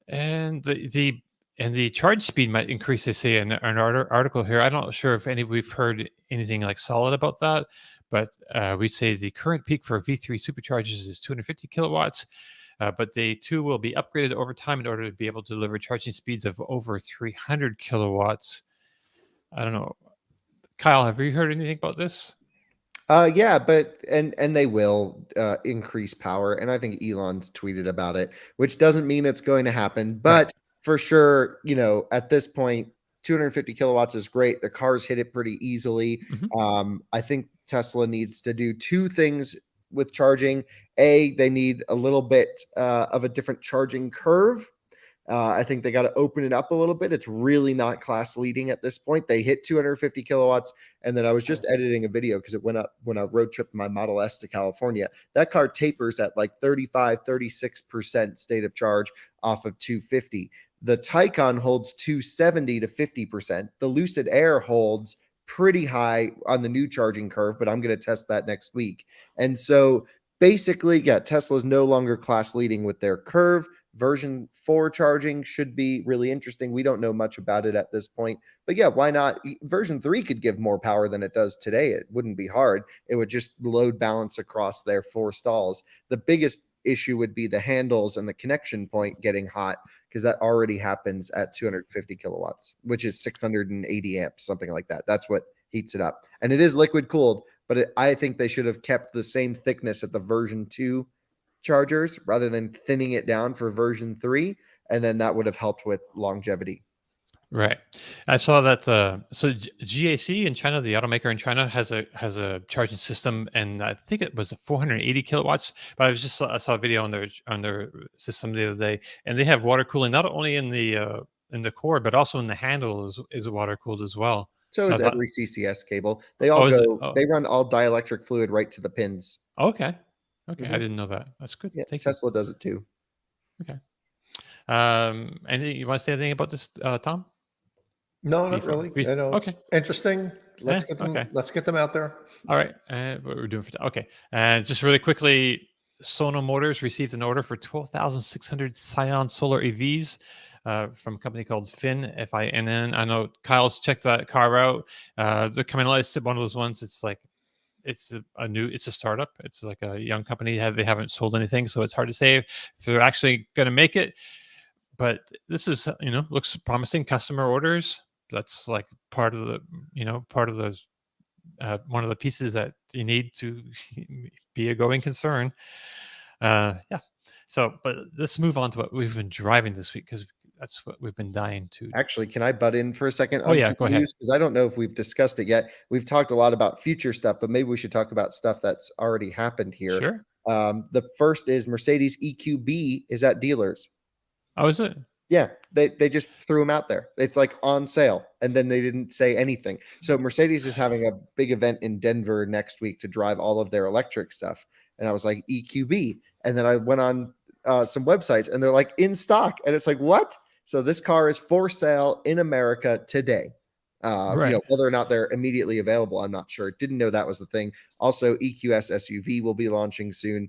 A: And the charge speed might increase, they say in an article here. I'm not sure if we've heard anything like solid about that, but we say the current peak for V3 superchargers is 250 kilowatts, but they too will be upgraded over time in order to be able to deliver charging speeds of over 300 kilowatts. I don't know. Kyle, have you heard anything about this?
B: Yeah, but and they will increase power, and I think Elon's tweeted about it, which doesn't mean it's going to happen, but for sure, at this point, 250 kilowatts is great. The cars hit it pretty easily.
A: Mm-hmm.
B: I think Tesla needs to do 2 things with charging. They need a little bit of a different charging curve. I think they got to open it up a little bit. It's really not class leading at this point. They hit 250 kilowatts. And then I was just editing a video because it went up when I road tripped my Model S to California. That car tapers at like 35, 36% state of charge off of 250. The Taycan holds 270 to 50%. The Lucid Air holds pretty high on the new charging curve, but I'm going to test that next week. And so basically, Tesla is no longer class leading with their curve. Version 4 charging should be really interesting. We don't know much about it at this point, but why not? Version 3 could give more power than it does today. It wouldn't be hard. It would just load balance across their 4 stalls. The biggest issue would be the handles and the connection point getting hot, because that already happens at 250 kilowatts, which is 680 amps, something like that. That's what heats it up. And it is liquid cooled, but I think they should have kept the same thickness at the version 2 chargers rather than thinning it down for version 3, and then that would have helped with longevity.
A: Right. I saw that. So GAC in China, the automaker in China, has a charging system, and I think it was 480 kilowatts. But I saw a video on their system the other day, and they have water cooling not only in the core, but also in the handle is water cooled as well.
B: So is every CCS cable. They all they run all dielectric fluid right to the pins.
A: Okay. Okay, I didn't know that. That's good.
B: Yeah,
A: Thank
B: Tesla does it too.
A: Okay. Anything you want to say anything about this, Tom?
C: No, not really.
A: Okay.
C: It's interesting. Let's get them.
A: Okay.
C: Let's get them out there.
A: All right. What we're doing for and just really quickly, Sono Motors received an order for 12,600 Scion solar EVs from a company called Finn, Finn. I know Kyle's checked that car out. They're coming out. It's one of those ones. It's like it's it's a startup. It's like a young company. They haven't sold anything, so it's hard to say if they're actually going to make it. But this is, looks promising. Customer orders. That's like part of the, one of the pieces that you need to be a going concern. Yeah. So, but let's move on to what we've been driving this week, because that's what we've been dying to.
B: Actually, can I butt in for a second?
A: Oh, yeah, go ahead.
B: Because I don't know if we've discussed it yet. We've talked a lot about future stuff, but maybe we should talk about stuff that's already happened here.
A: Sure.
B: The first is Mercedes EQB is at dealers.
A: Oh, is it?
B: Yeah, they just threw them out there. It's like on sale, and then they didn't say anything. So Mercedes is having a big event in Denver next week to drive all of their electric stuff. And I was like, EQB. And then I went on some websites, and they're like, in stock. And it's like, what? So this car is for sale in America today.
A: Right.
B: Whether or not they're immediately available, I'm not sure. Didn't know that was the thing. Also, EQS SUV will be launching soon.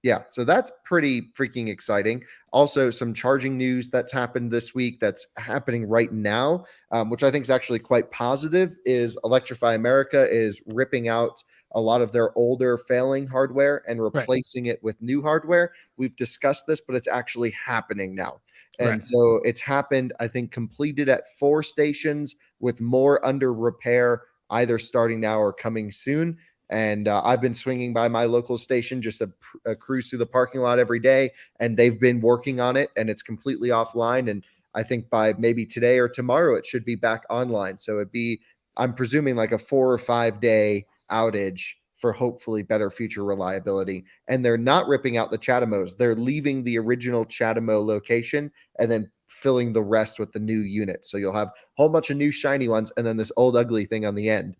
B: Yeah, so that's pretty freaking exciting. Also, some charging news that's happened this week that's happening right now, which I think is actually quite positive, is Electrify America is ripping out a lot of their older failing hardware and replacing it with new hardware. We've discussed this, but it's actually happening now. And so it's happened, I think, completed at 4 stations with more under repair, either starting now or coming soon. And I've been swinging by my local station, just a cruise through the parking lot every day, and they've been working on it, and it's completely offline. And I think by maybe today or tomorrow, it should be back online. So it'd be, I'm presuming, like a 4 or 5 day outage for hopefully better future reliability. And they're not ripping out the Chatamos. They're leaving the original Chatamo location and then filling the rest with the new unit. So you'll have a whole bunch of new shiny ones and then this old ugly thing on the end,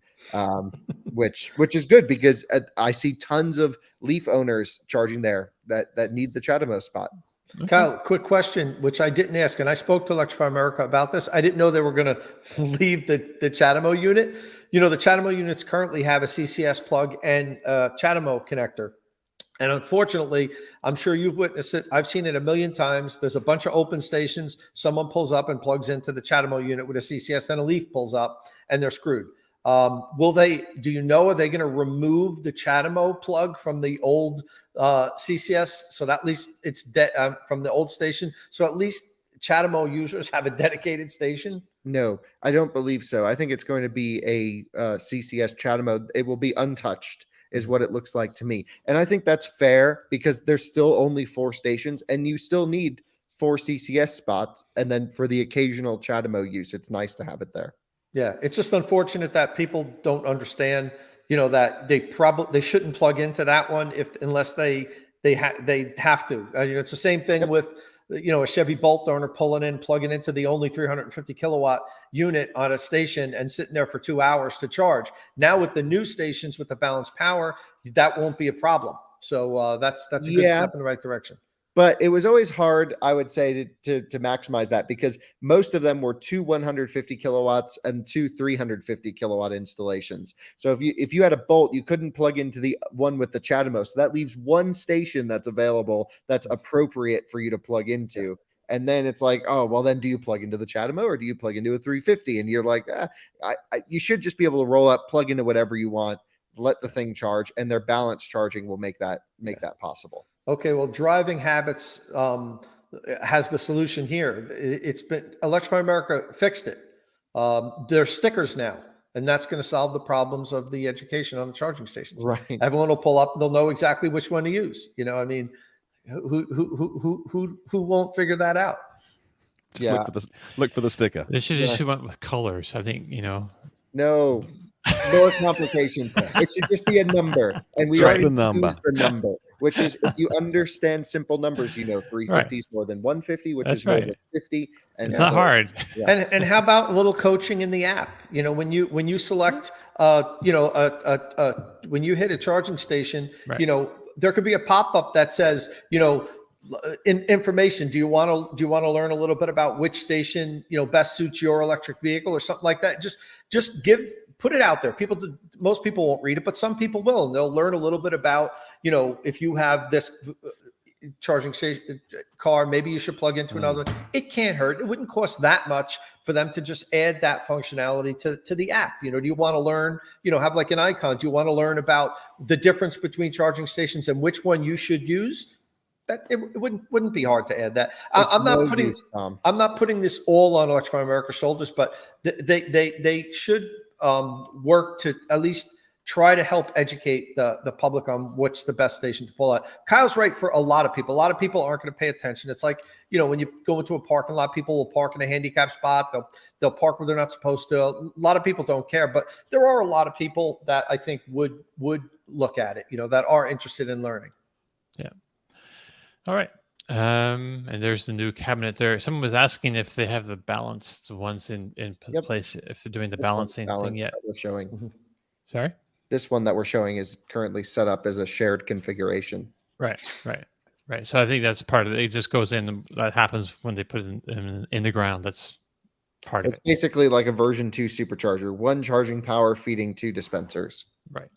B: which is good, because I see tons of Leaf owners charging there that need the Chatamo spot.
C: Okay. Kyle, quick question, which I didn't ask, and I spoke to Electrify America about this. I didn't know they were going to leave the Chatamo unit. The Chatamo units currently have a CCS plug and a Chatamo connector. And unfortunately, I'm sure you've witnessed it. I've seen it a million times. There's a bunch of open stations. Someone pulls up and plugs into the Chatamo unit with a CCS, then a Leaf pulls up, and they're screwed. Are they going to remove the Chatamo plug from the old CCS, so that at least it's from the old station, so at least Chatamo users have a dedicated station?
B: No, I don't believe so. I think it's going to be a CCS Chatamo. It will be untouched, is what it looks like to me. And I think that's fair, because there's still only 4 stations, and you still need 4 CCS spots. And then for the occasional Chatamo use, it's nice to have it there.
C: Yeah, it's just unfortunate that people don't understand, that they shouldn't plug into that one unless they have to. It's the same thing with a Chevy Bolt owner plugging into the only 350 kilowatt unit on a station and sitting there for 2 hours to charge. Now with the new stations with the balanced power, that won't be a problem. So that's a good step in the right direction.
B: But it was always hard, I would say, to maximize that, because most of them were 2 150 kilowatts and 2 350 kilowatt installations. So if you had a Bolt, you couldn't plug into the one with the Chatamo. So that leaves one station that's available that's appropriate for you to plug into. And then it's like, oh, well, then do you plug into the Chatamo or do you plug into a 350? And you're like, you should just be able to roll up, plug into whatever you want, let the thing charge, and their balanced charging will make that possible.
C: Okay, well, driving habits has the solution here. It's been Electrify America fixed it. There's stickers now, and that's going to solve the problems of the education on the charging stations.
B: Right.
C: Everyone will pull up; they'll know exactly which one to use. Who won't figure that out?
D: Just look for the sticker.
A: They should just went with colors. I think
B: No. More complications. It should just be a number, and we
D: just
B: already
D: the number.
B: use the number, which is, if you understand simple numbers, 350 is more than 150, which is more than 50. And
A: it's not hard.
B: Yeah.
C: And how about a little coaching in the app? When you select, when you hit a charging station, there could be a pop-up that says, information. Do you want to learn a little bit about which station best suits your electric vehicle or something like that? Just put it out there. Most people won't read it, but some people will, and they'll learn a little bit about if you have this charging station car. Maybe you should plug into another one. It can't hurt. It wouldn't cost that much for them to just add that functionality to the app. You know, do you want to learn, you know, have like an icon? Do you want to learn about the difference between charging stations and which one you should use? That it wouldn't be hard to add that. I'm not putting
B: Tom.
C: I'm not putting this all on Electrify America's shoulders, but they should work to at least try to help educate the public on what's the best station to pull out. Kyle's right for a lot of people. A lot of people aren't going to pay attention. It's like, you know, when you go into a parking lot, people will park in a handicap spot. They'll park where they're not supposed to. A lot of people don't care, but there are a lot of people that I think would look at it, you know, that are interested in learning.
A: Yeah. All right. And there's the new cabinet there. Someone was asking if they have the balanced ones in place, if they're doing the balancing thing yet.
B: That we're showing.
A: Sorry?
B: This one that we're showing is currently set up as a shared configuration.
A: Right. So I think that's part of it. It just goes in. That happens when they put it in the ground. That's part of it.
B: It's basically like a version 2 supercharger, one charging power feeding 2 dispensers.
A: Right.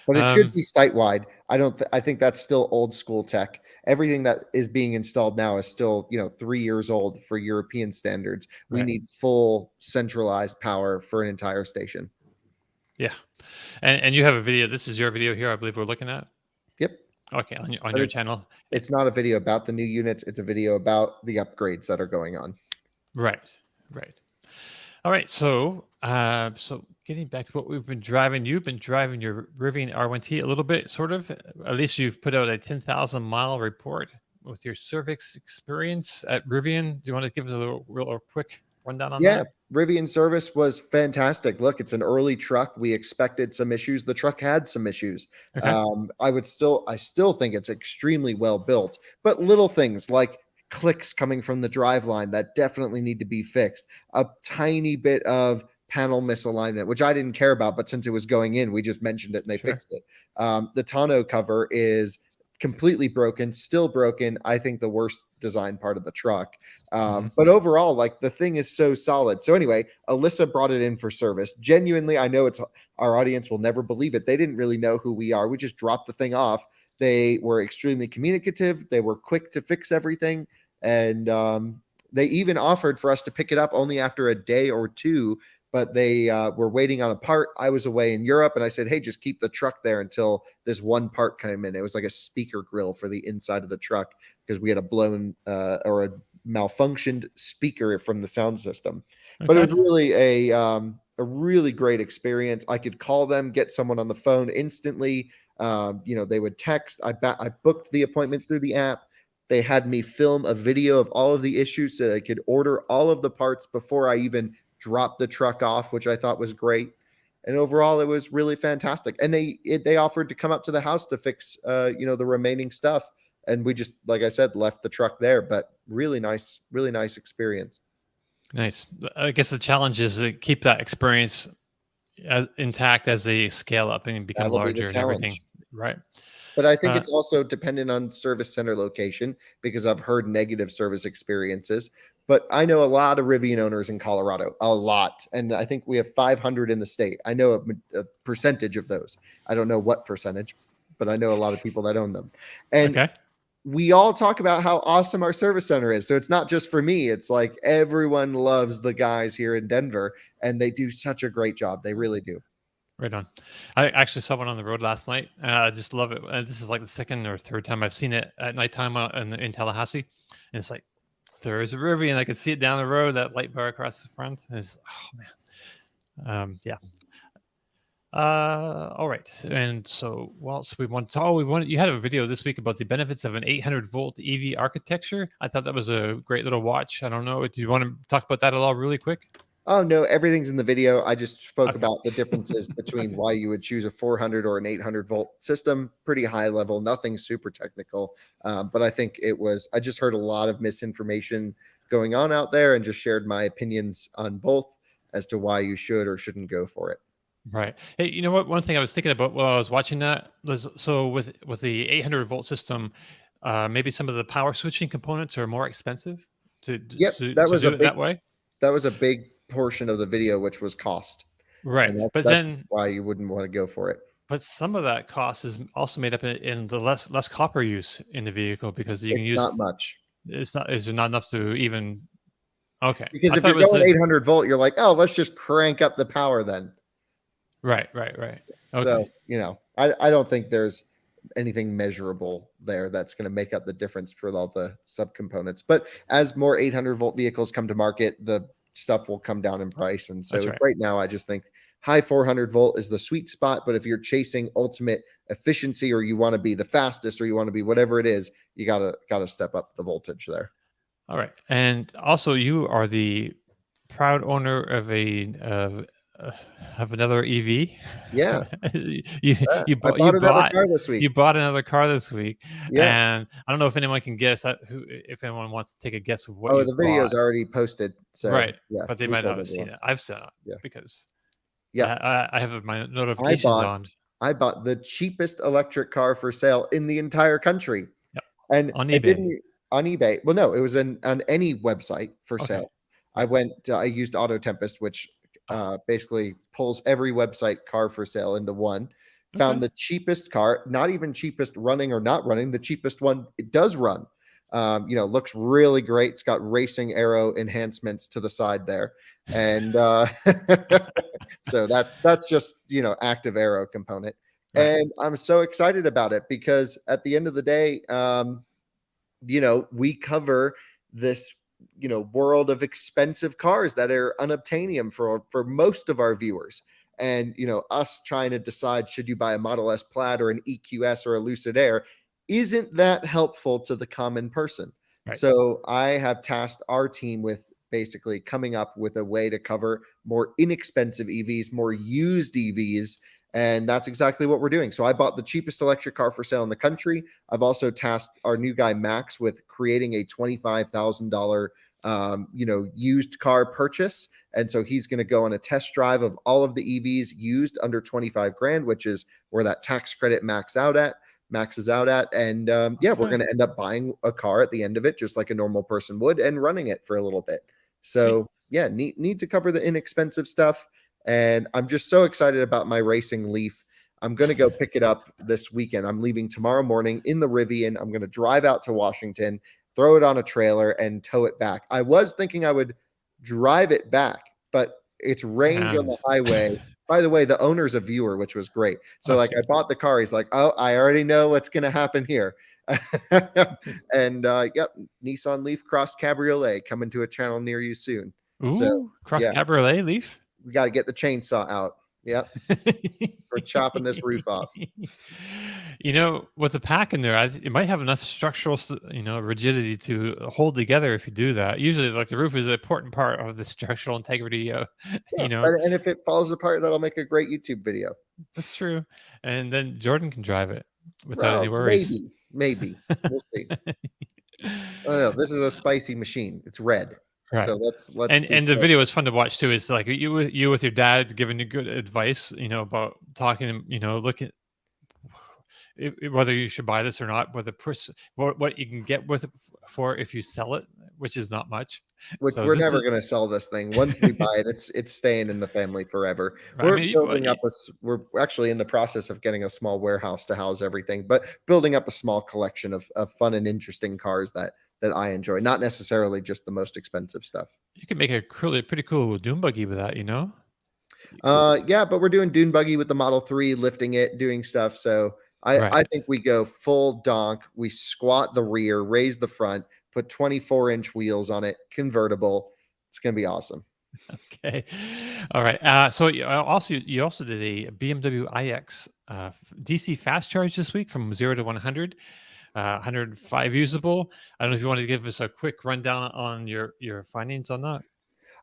B: But it should be site-wide. I think that's still old school tech. Everything that is being installed now is still, you know, 3 years old for European standards. We need full centralized power for an entire station.
A: Yeah. And you have a video. This is your video here, I believe we're looking at.
B: Yep.
A: Okay, on your channel.
B: It's not a video about the new units. It's a video about the upgrades that are going on.
A: Right. All right. So getting back to what we've been driving, you've been driving your Rivian R1T a little bit, sort of. At least you've put out a 10,000 mile report with your service experience at Rivian. Do you want to give us a real quick rundown on that?
B: Yeah, Rivian service was fantastic. Look, it's an early truck. We expected some issues. The truck had some issues.
A: Okay.
B: I still think it's extremely well built, but little things like clicks coming from the driveline that definitely need to be fixed. A tiny bit of panel misalignment, which I didn't care about, but since it was going in, we just mentioned it and they fixed it. The tonneau cover is completely broken, still broken. I think the worst design part of the truck. But overall, like, the thing is so solid. So anyway, Alyssa brought it in for service. Genuinely, I know our audience will never believe it. They didn't really know who we are. We just dropped the thing off. They were extremely communicative. They were quick to fix everything. And they even offered for us to pick it up only after a day or two, but they were waiting on a part. I was away in Europe, and I said, hey, just keep the truck there until this one part came in. It was like a speaker grill for the inside of the truck because we had a blown or a malfunctioned speaker from the sound system. Okay. But it was really a really great experience. I could call them, get someone on the phone instantly. They would text. I booked the appointment through the app. They had me film a video of all of the issues so I could order all of the parts before I even dropped the truck off, which I thought was great. And overall, it was really fantastic. And they offered to come up to the house to fix, the remaining stuff. And we just, like I said, left the truck there. But really nice experience. Nice.
A: I guess the challenge is to keep that experience as intact as they scale up and become larger and everything. Right.
B: But I think it's also dependent on service center location, because I've heard negative service experiences. But I know a lot of Rivian owners in Colorado, a lot. And I think we have 500 in the state. I know a percentage of those. I don't know what percentage, but I know a lot of people that own them. And we all talk about how awesome our service center is. So it's not just for me. It's like everyone loves the guys here in Denver, and they do such a great job. They really do.
A: Right on. I actually saw one on the road last night. I just love it. This is like the second or third time I've seen it at nighttime in Tallahassee. And it's like, there's a Rivian. I could see it down the road, that light bar across the front. It's, oh, man. Yeah. All right. And so, you had a video this week about the benefits of an 800-volt EV architecture. I thought that was a great little watch. I don't know. Do you want to talk about that at all really quick?
B: Oh, no, everything's in the video. I just spoke about the differences between why you would choose a 400 or an 800-volt system. Pretty high level, nothing super technical. But I think I just heard a lot of misinformation going on out there and just shared my opinions on both as to why you should or shouldn't go for it.
A: Right. Hey, you know what? One thing I was thinking about while I was watching that was, so with the 800-volt system, maybe some of the power switching components are more expensive to do it that way.
B: That was a big portion of the video, which was cost.
A: Right.
B: That's why you wouldn't want to go for it.
A: But some of that cost is also made up in the less copper use in the vehicle, because you can
B: It's not
A: use
B: much.
A: it's not is there not enough to even okay.
B: Because
A: I
B: if
A: thought
B: you're
A: it was
B: going 800 volt, you're like, oh, let's just crank up the power then.
A: right. Okay.
B: So, I don't think there's anything measurable there that's going to make up the difference for all the subcomponents. But as more 800 volt vehicles come to market, the stuff will come down in price. And
A: That's
B: so
A: right.
B: right now, I just think high 400 volt is the sweet spot. But if you're chasing ultimate efficiency, or you want to be the fastest, or you want to be whatever it is, you gotta step up the voltage there.
A: All right. And also, you are the proud owner of another EV.
B: Yeah.
A: you
B: I
A: you bought
B: bought another car this week.
A: you bought another car this week,
B: Yeah.
A: and I don't know if anyone can guess if anyone wants to take a guess of what
B: Oh,
A: you
B: the video's
A: bought.
B: already posted. So
A: Right,
B: yeah,
A: but they
B: we
A: might
B: told
A: not have seen
B: everyone.
A: it. I've seen it
B: Yeah.
A: because
B: Yeah.
A: I have my notifications on.
B: I bought the cheapest electric car for sale in the entire country.
A: Yep.
B: And
A: On
B: it
A: eBay.
B: didn't on eBay. Well, no, it was on any website for
A: Okay.
B: sale. I used Auto Tempest, which basically pulls every website car for sale into one. Found
A: Okay.
B: the cheapest car, not even cheapest running or not running, the cheapest one. It does run. Looks really great. It's got racing aero enhancements to the side there. And so that's just, active aero component.
A: Right.
B: And I'm so excited about it because at the end of the day, we cover this, world of expensive cars that are unobtainium for most of our viewers. And, us trying to decide, should you buy a Model S Plaid or an EQS or a Lucid Air, isn't that helpful to the common person.
A: Right.
B: So I have tasked our team with basically coming up with a way to cover more inexpensive EVs, more used EVs. And that's exactly what we're doing. So I bought the cheapest electric car for sale in the country. I've also tasked our new guy, Max, with creating a $25,000, used car purchase. And so he's going to go on a test drive of all of the EVs used under 25 grand, which is where that tax credit maxes out at. And we're going to end up buying a car at the end of it, just like a normal person would, and running it for a little bit. So need to cover the inexpensive stuff. And I'm just so excited about my racing Leaf. I'm going to go pick it up this weekend. I'm leaving tomorrow morning in the Rivian. I'm going to drive out to Washington, throw it on a trailer, and tow it back. I was thinking I would drive it back, but its range on the highway. By the way, the owner's a viewer, which was great. So I bought the car. He's like, oh, I already know what's going to happen here. And Nissan Leaf Cross Cabriolet coming to a channel near you soon.
A: Ooh, Cross Cabriolet Leaf.
B: We got to get the chainsaw out. Yep. We're chopping this roof off.
A: With the pack in there, it might have enough structural, rigidity to hold together if you do that. Usually, like, the roof is an important part of the structural integrity.
B: And if it falls apart, that'll make a great YouTube video.
A: That's true. And then Jordan can drive it without any worries.
B: Maybe. We'll see. Oh no, this is a spicy machine. It's red.
A: Right.
B: So let's
A: and the video is fun to watch too. It's like you with your dad giving you good advice, about talking, looking whether you should buy this or not, what you can get with it for if you sell it, which is not much.
B: Which we're never going to sell this thing. Once we buy it, it's staying in the family forever. Right. We're actually in the process of getting a small warehouse to house everything, but building up a small collection of fun and interesting cars that I enjoy, not necessarily just the most expensive stuff.
A: You could make a pretty cool dune buggy with that,
B: but we're doing dune buggy with the Model 3, lifting it, doing stuff. So I think we go full donk. We squat the rear, raise the front, put 24-inch wheels on it, convertible. It's going to be awesome.
A: Okay. All right. So you also did a BMW iX DC fast charge this week from 0 to 100. 105 usable. I don't know if you want to give us a quick rundown on your findings on that.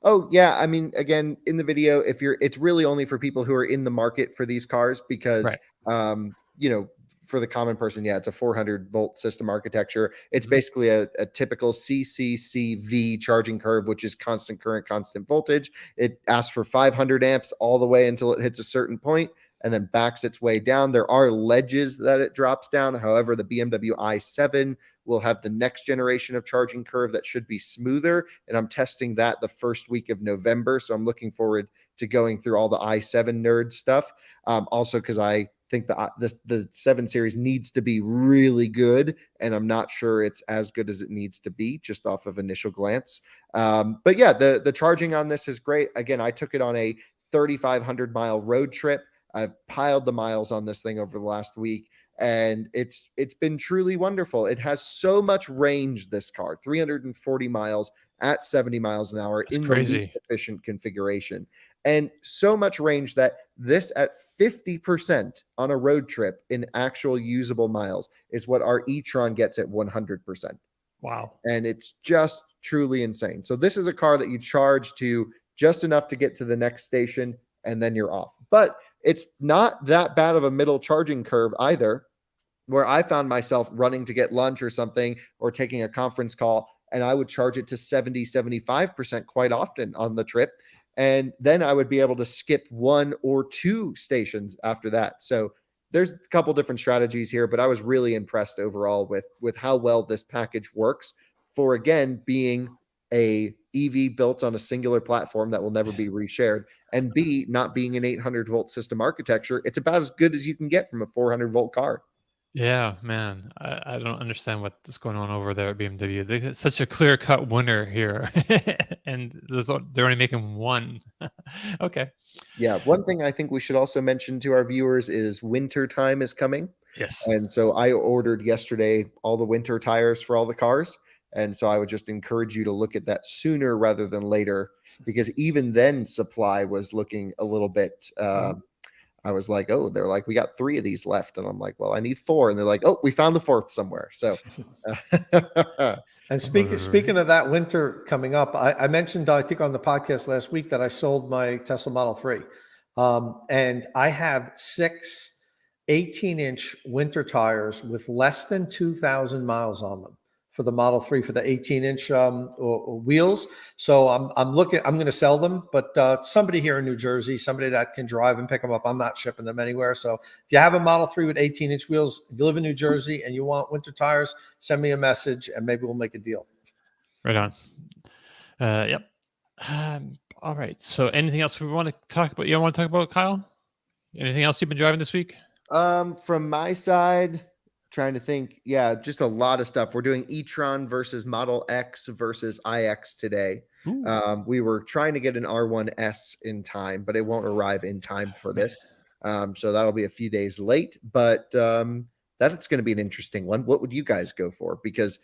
B: Oh yeah, I mean, again, in the video, it's really only for people who are in the market for these cars because, for the common person, it's a 400 volt system architecture. It's basically a typical CCCV charging curve, which is constant current, constant voltage. It asks for 500 amps all the way until it hits a certain point, and then backs its way down. There are ledges that it drops down. However, the BMW i7 will have the next generation of charging curve that should be smoother. And I'm testing that the first week of November. So I'm looking forward to going through all the i7 nerd stuff. Also, because I think the 7 Series needs to be really good, and I'm not sure it's as good as it needs to be just off of initial glance. But yeah, the charging on this is great. Again, I took it on a 3,500 mile road trip. I've piled the miles on this thing over the last week, and it's been truly wonderful. It has so much range, this car, 340 miles at 70 miles an hour.
A: That's
B: in
A: crazy.
B: the least efficient configuration, and so much range that this at 50% on a road trip in actual usable miles is what our e-tron gets at 100%.
A: Wow.
B: And it's just truly insane. So this is a car that you charge to just enough to get to the next station, and then you're off. But it's not that bad of a middle charging curve either, where I found myself running to get lunch or something, or taking a conference call, and I would charge it to 70, 75% quite often on the trip. And then I would be able to skip 1 or 2 stations after that. So there's a couple different strategies here, but I was really impressed overall with how well this package works for, again, being a EV built on a singular platform that will never be reshared, and B, not being an 800 volt system architecture. It's about as good as you can get from a 400 volt car.
A: Yeah, man, I don't understand what's going on over there at BMW. They're such a clear-cut winner here, and they're only making one. Okay.
B: Yeah, one thing I think we should also mention to our viewers is winter time is coming.
A: Yes.
B: And so I ordered yesterday all the winter tires for all the cars. And so I would just encourage you to look at that sooner rather than later, because even then supply was looking a little bit I was like, oh, they're like, we got 3 of these left. And I'm like, well, I need 4. And they're like, oh, we found the 4th somewhere. So
C: and speaking of that winter coming up, I mentioned, I think on the podcast last week, that I sold my Tesla Model 3. And I have 6 18-inch winter tires with less than 2,000 miles on them for the Model 3 for the 18-inch wheels. So I'm going to sell them, but somebody here in New Jersey, somebody that can drive and pick them up, I'm not shipping them anywhere. So if you have a Model 3 with 18-inch wheels, you live in New Jersey and you want winter tires, send me a message and maybe we'll make a deal.
A: Right on. Yep. All right. So anything else we want to talk about? You want to talk about, Kyle? Anything else you've been driving this week?
B: From my side, trying to think. Yeah, just a lot of stuff. We're doing e-tron versus Model X versus iX today. We were trying to get an R1S in time, but it won't arrive in time for this. So that'll be a few days late, but that's going to be an interesting one. What would you guys go for? Because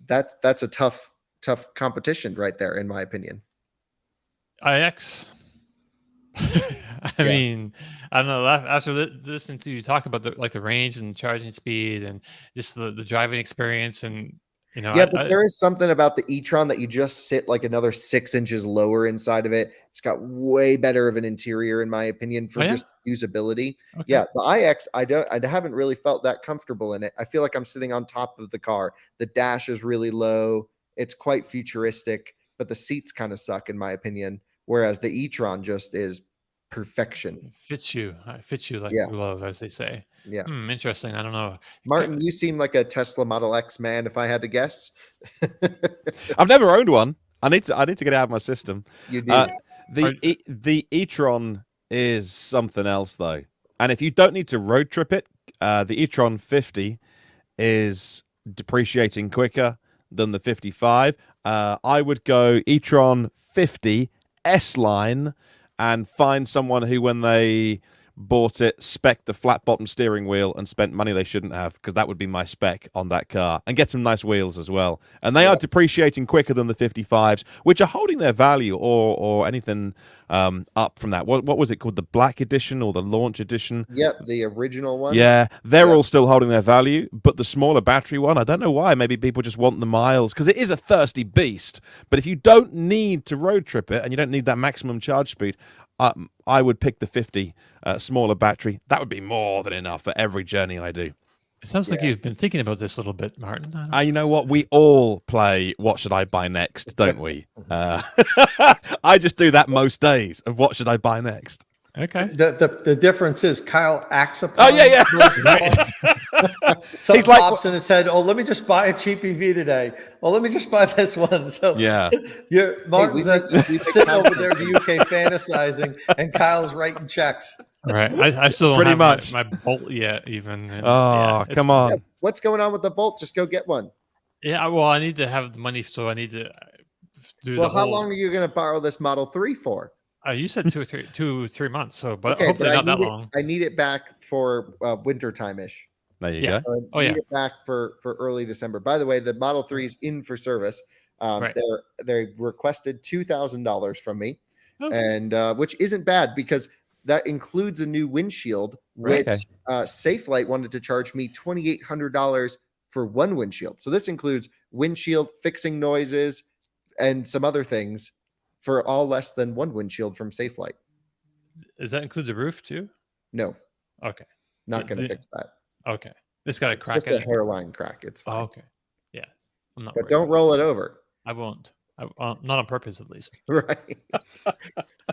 B: that's a tough competition right there, in my opinion.
A: iX. I mean, I don't know. After listening to you talk about the range and charging speed and just the driving experience, and
B: yeah, but there is something about the e-tron that you just sit like another 6 inches lower inside of it. It's got way better of an interior, in my opinion, for just usability. Okay. Yeah, the iX, I haven't really felt that comfortable in it. I feel like I'm sitting on top of the car. The dash is really low. It's quite futuristic, but the seats kind of suck, in my opinion. Whereas the e-tron just is perfection.
A: Fits you like a glove, as they say.
B: Yeah.
A: Interesting. I don't know.
B: Martin, you seem like a Tesla Model X man, if I had to guess.
D: I've never owned one. I need to get it out of my system.
B: You do.
D: The e-tron is something else, though. And if you don't need to road trip it, the e-tron 50 is depreciating quicker than the 55. I would go e-tron 50 S-Line and find someone who, when they bought it, spec'd the flat bottom steering wheel and spent money they shouldn't have, because that would be my spec on that car, and get some nice wheels as well. And they are depreciating quicker than the 55s, which are holding their value, or anything up from that. What was it called? The Black Edition or the Launch Edition?
B: Yep, the original one.
D: Yeah, they're all still holding their value, but the smaller battery one, I don't know why. Maybe people just want the miles, because it is a thirsty beast. But if you don't need to road trip it and you don't need that maximum charge speed, I would pick the 50 smaller battery. That would be more than enough for every journey I do.
A: It sounds like you've been thinking about this a little bit, Martin.
D: You know what? We all play What Should I Buy Next, don't we? I just do that most days of what should I buy next.
A: Okay.
C: The difference is Kyle acts upon
D: Oh, yeah.
C: those thoughts. Some
D: He's like-
C: pops in his head, oh, let me just buy a cheap EV today. Well, let me just buy this one. So
D: Yeah.
C: Martin's
B: we
C: sitting over there in the UK fantasizing, and Kyle's writing checks.
A: Right. I still don't
D: Pretty
A: have
D: much.
A: my Bolt yet, even. And,
D: Oh,
A: it's-
D: come on.
B: Yeah, what's going on with the Bolt? Just go get one.
A: Yeah. Well, I need to have the money, so I need to do
B: Well,
A: the
B: how
A: whole.
B: long are you going to borrow this Model 3 for?
A: You said 2 or 3 months, so but
B: Okay,
A: hopefully
B: but
A: not that long.
B: I need it back for winter time-ish.
D: There you
A: Yeah.
D: go.
B: I
A: Oh,
B: need
A: yeah.
B: it back for early December. By the way, the Model 3 is in for service.
A: Right.
B: They requested $2,000 from me,
A: Oh.
B: and which isn't bad because that includes a new windshield,
A: Right.
B: which SafeLight wanted to charge me $2,800 for one windshield. So this includes windshield, fixing noises, and some other things for all less than one windshield from SafeLight.
A: Does that include the roof too?
B: No,
A: Okay.
B: not going to
A: The-
B: fix that.
A: Okay. It's got a
B: It's
A: crack
B: just
A: in
B: a
A: it.
B: hairline crack. It's fine.
A: Oh, okay. Yeah. I'm not.
B: But
A: worried
B: don't
A: about
B: roll it over.
A: I won't. Not on purpose, at least.
B: Right.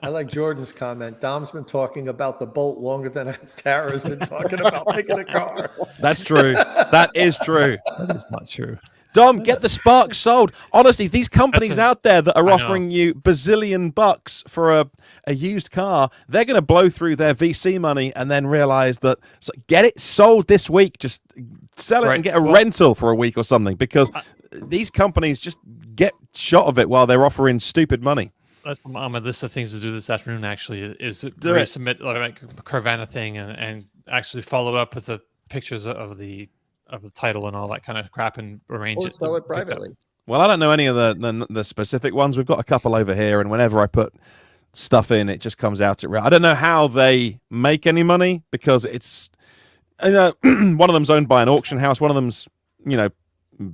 C: I like Jordan's comment. Dom's been talking about the Bolt longer than Tara's been talking about picking a car.
D: That's true. That is true.
A: That is not true.
D: Dom, get the Spark sold. Honestly, these companies out there that are
A: I know.
D: offering you bazillion bucks for a used car, they're going to blow through their VC money and then realize that get it sold this week. Just sell it
A: Right.
D: and get a
A: Well-
D: rental for a week or something, because these companies just get shot of it while they're offering stupid money.
A: That's on my list of things to do this afternoon. Actually, is
D: Do it.
A: resubmit like a Carvana thing and actually follow up with the pictures of the title and all that kind of crap and arrange
B: Or
A: it.
B: sell
A: to
B: it
A: pick up.
B: privately.
D: Well, I don't know any of the specific ones. We've got a couple over here, and whenever I put stuff in, it just comes out at real. I don't know how they make any money, because it's, one of them's owned by an auction house. One of them's,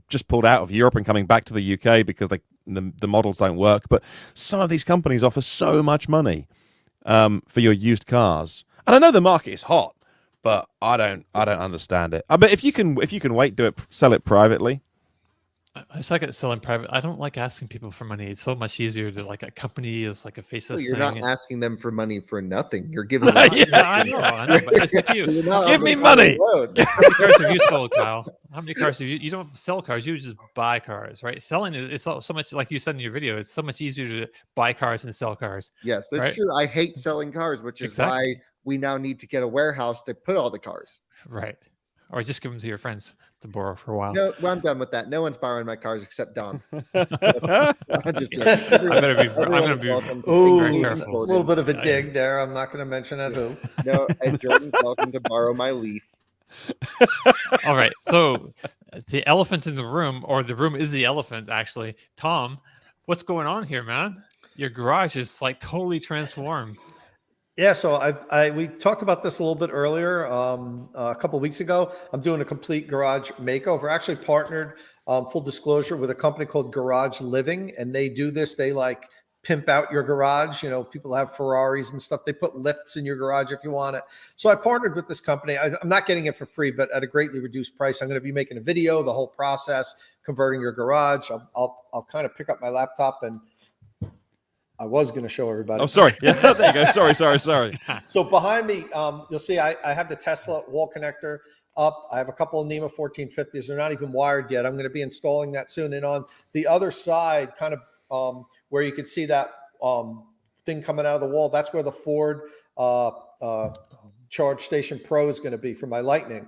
D: just pulled out of Europe and coming back to the UK because the models don't work. But some of these companies offer so much money for your used cars, and I know the market is hot, but I don't understand it. But if you can wait, sell it privately.
A: I suck at selling private. I don't like asking people for money. It's so much easier to like a company is like a faceless
B: Well, you're
A: thing.
B: not asking them for money for nothing. You're giving them
D: Yeah.
A: Yeah, I know, but it's like you.
B: You're not
D: Give
B: on
D: me
B: the
D: money.
B: road.
A: How many cars have you sold, Kyle? How many cars have you don't sell cars, you just buy cars, right? Selling is so much, like you said in your video, it's so much easier to buy cars than sell cars.
B: Yes, that's
A: Right.
B: true. I hate selling cars, which is
A: Exactly.
B: why we now need to get a warehouse to put all the cars.
A: Right. Or just give them to your friends to borrow for a while.
B: No, well, I'm done with that. No one's borrowing my cars except Dom. I'm just joking.
A: I better be
B: Everyone is
A: be
B: welcome to
C: Ooh,
A: very
B: include
A: careful.
C: a
B: Jordan.
C: little bit of a
A: Yeah.
C: dig there. I'm not going to mention at who.
B: No, and Jordan's welcome to borrow my Leaf.
A: All right. So the elephant in the room, or the room is the elephant, actually. Tom, what's going on here, man? Your garage is like totally transformed.
C: Yeah, so we talked about this a little bit earlier, a couple of weeks ago. I'm doing a complete garage makeover. I actually partnered, full disclosure, with a company called Garage Living, and they do this. They like pimp out your garage. People have Ferraris and stuff. They put lifts in your garage if you want it. So I partnered with this company. I'm not getting it for free, but at a greatly reduced price. I'm going to be making a video, the whole process, converting your garage. I'll kind of pick up my laptop, and I was going to show everybody.
D: Oh, sorry. Yeah, there you go. Sorry.
C: So behind me, you'll see I have the Tesla wall connector up. I have a couple of NEMA 1450s. They're not even wired yet. I'm going to be installing that soon. And on the other side, kind of where you can see that thing coming out of the wall, that's where the Ford Charge Station Pro is going to be for my Lightning.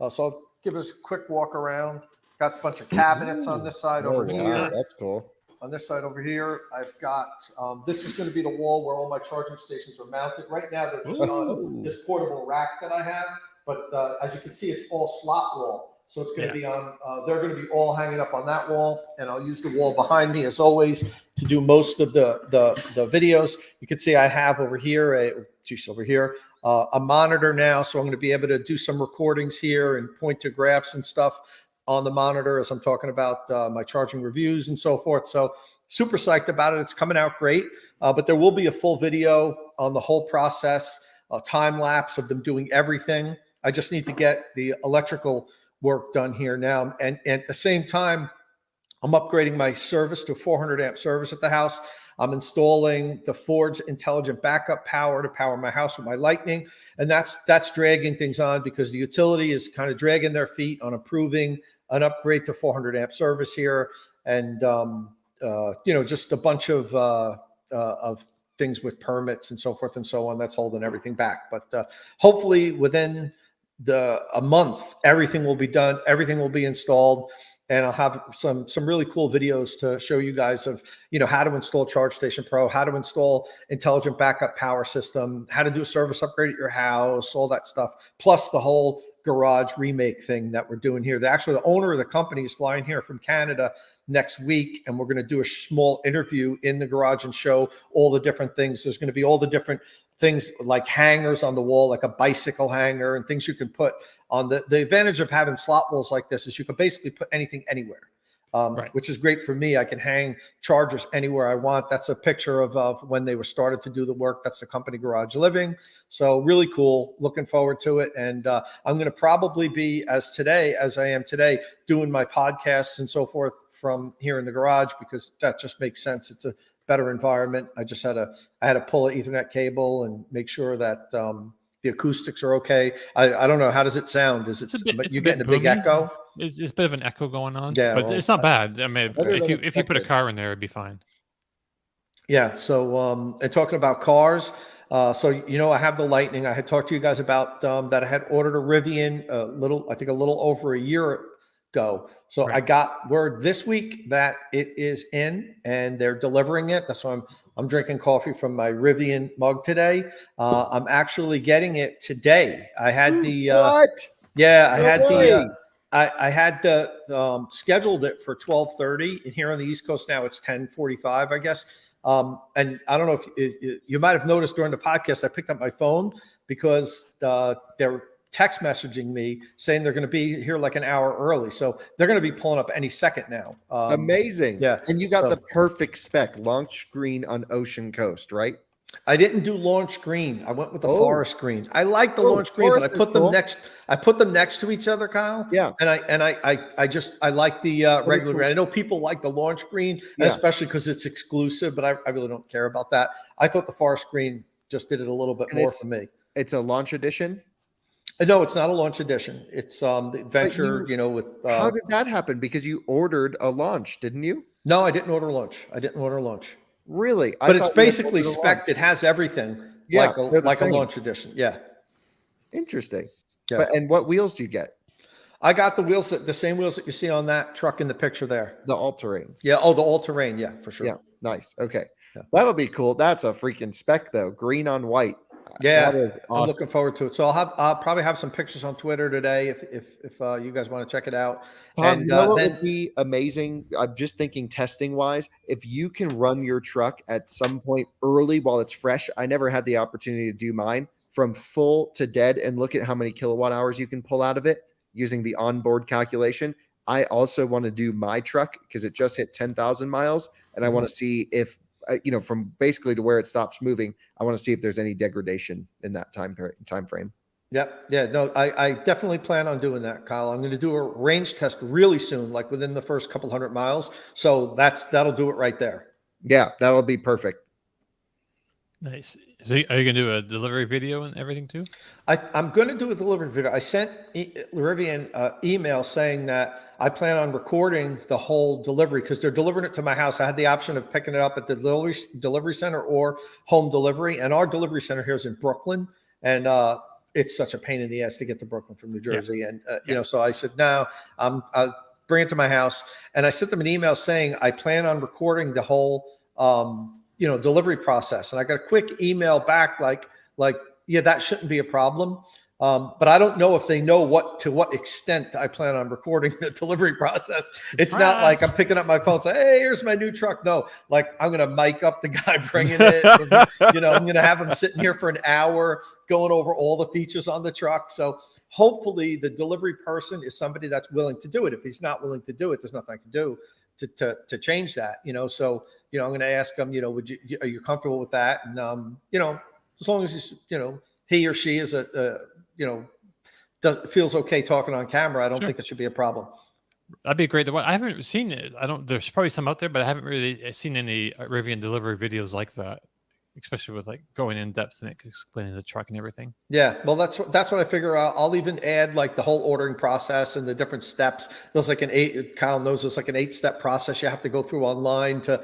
C: So I'll give us a quick walk around. Got a bunch of cabinets on this side over
B: wow,
C: here.
B: that's cool.
C: On this side over here, I've got, this is going to be the wall where all my charging stations are mounted. Right now, they're just on this portable rack that I have. But as you can see, it's all slot wall. So it's going to be on, they're going to be all hanging up on that wall. And I'll use the wall behind me, as always, to do most of the videos. You can see I have over here, a monitor now. So I'm going to be able to do some recordings here and point to graphs and stuff on the monitor as I'm talking about my charging reviews and so forth. So super psyched about it. It's coming out great. But there will be a full video on the whole process, a time lapse of them doing everything. I just need to get the electrical work done here now. And at the same time, I'm upgrading my service to 400 amp service at the house. I'm installing the Ford's intelligent backup power to power my house with my Lightning. And that's dragging things on because the utility is kind of dragging their feet on approving an upgrade to 400 amp service here. And, just a bunch of things with permits and so forth and so on. That's holding everything back. But hopefully within a month, everything will be done. Everything will be installed. And I'll have some really cool videos to show you guys of, how to install Charge Station Pro, how to install intelligent backup power system, how to do a service upgrade at your house, all that stuff, plus the whole garage remake thing that we're doing here. The owner of the company is flying here from Canada next week, and we're going to do a small interview in the garage and show all the different things. There's going to be all the different things like hangers on the wall, like a bicycle hanger and things you can put on. The advantage of having slot walls like this is you can basically put anything anywhere. Which is great for me. I can hang chargers anywhere I want. That's a picture of when they were started to do the work. That's the company garage living. So really cool. Looking forward to it. And I'm going to probably be as I am today, doing my podcasts and so forth from here in the garage because that just makes sense. It's a better environment. I had to pull an Ethernet cable and make sure that the acoustics are okay. I don't know. How does it sound? You getting a big echo?
A: It's a bit of an echo going on,
C: yeah,
A: but it's not bad. I mean, if you put a car in there, it'd be fine.
C: Yeah. So, and talking about cars, I have the Lightning. I had talked to you guys about that. I had ordered a Rivian a little over a year ago. So I got word this week that it is in and they're delivering it. That's why I'm drinking coffee from my Rivian mug today. I'm actually getting it today. I had the
B: what?
C: Yeah, I had the scheduled it for 12:30, and here on the East Coast now it's 10:45, I guess. And I don't know if you might have noticed during the podcast, I picked up my phone because they're text messaging me saying they're going to be here like an hour early. So they're going to be pulling up any second now.
B: Amazing.
C: Yeah.
B: And you got the perfect spec, launch screen on Ocean Coast, right?
C: I didn't do launch green. I went with the forest green. I like the launch green, but I put them next. I put them next to each other, Kyle.
B: Yeah.
C: And I like the regular green. I know people like the launch green, especially because it's exclusive, but I really don't care about that. I thought the forest green just did it a little bit more for me.
B: It's a launch edition.
C: No, it's not a launch edition. It's the adventure. With
B: how did that happen? Because you ordered a launch, didn't you?
C: No, I didn't order lunch.
B: Really?
C: But it's basically spec'd. It has everything.
B: Yeah,
C: like a launch edition. Yeah.
B: Interesting.
C: Yeah.
B: And what wheels do you get?
C: I got the same wheels that you see on that truck in the picture there.
B: The all-terrains.
C: Yeah. Oh, the all-terrain. Yeah, for sure.
B: Yeah. Nice. Okay.
C: Yeah.
B: That'll be cool. That's a freaking spec though. Green on white.
C: Yeah.
B: That is awesome.
C: I'm looking forward to it. So I'll probably have some pictures on Twitter today if you guys want to check it out.
B: Tom, and what would be amazing? I'm just thinking testing wise, if you can run your truck at some point early while it's fresh. I never had the opportunity to do mine from full to dead and look at how many kilowatt hours you can pull out of it using the onboard calculation. I also want to do my truck because it just hit 10,000 miles and I want to see if, from basically to where it stops moving, I want to see if there's any degradation in that time frame.
C: Yep. Yeah. No, I definitely plan on doing that, Kyle. I'm going to do a range test really soon, like within the first couple 100 miles. So that'll do it right there.
B: Yeah, that'll be perfect.
A: Nice. So are you going to do a delivery video and everything too?
C: I'm going to do a delivery video. I sent Rivian email saying that I plan on recording the whole delivery because they're delivering it to my house. I had the option of picking it up at the delivery center or home delivery. And our delivery center here is in Brooklyn. And it's such a pain in the ass to get to Brooklyn from New Jersey. Yeah. And, so I said, no, I'll bring it to my house. And I sent them an email saying I plan on recording the whole delivery process. And I got a quick email back like, yeah, that shouldn't be a problem. But I don't know if they know to what extent I plan on recording the delivery process. It's not like I'm picking up my phone and say, hey, here's my new truck. No, like I'm going to mic up the guy bringing it. I'm going to have him sitting here for an hour going over all the features on the truck. So hopefully the delivery person is somebody that's willing to do it. If he's not willing to do it, there's nothing I can do to change that, So, I'm going to ask him, are you comfortable with that? And, as long as he's, he or she is feels okay talking on camera, I don't think it should be a problem.
A: That'd be great. I haven't seen it. I don't. There's probably some out there, but I haven't really seen any Rivian delivery videos like that, especially with like going in depth and explaining the truck and everything.
C: Yeah, well, that's what I figure out. I'll even add like the whole ordering process and the different steps. There's like Kyle knows there's like an 8-step process you have to go through online to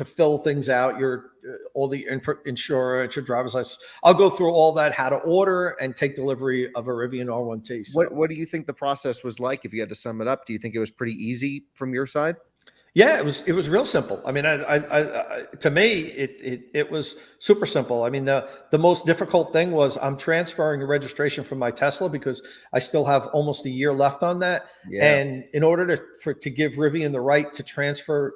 C: fill things out. Your all the insurance, your driver's license. I'll go through all that, how to order and take delivery of a Rivian R1T. So.
B: What do you think the process was like? If you had to sum it up, do you think it was pretty easy from your side?
C: Yeah, it was real simple. I mean, to me, it was super simple. I mean, the most difficult thing was I'm transferring the registration from my Tesla because I still have almost a year left on that.
B: Yeah.
C: And in order to give Rivian the right to transfer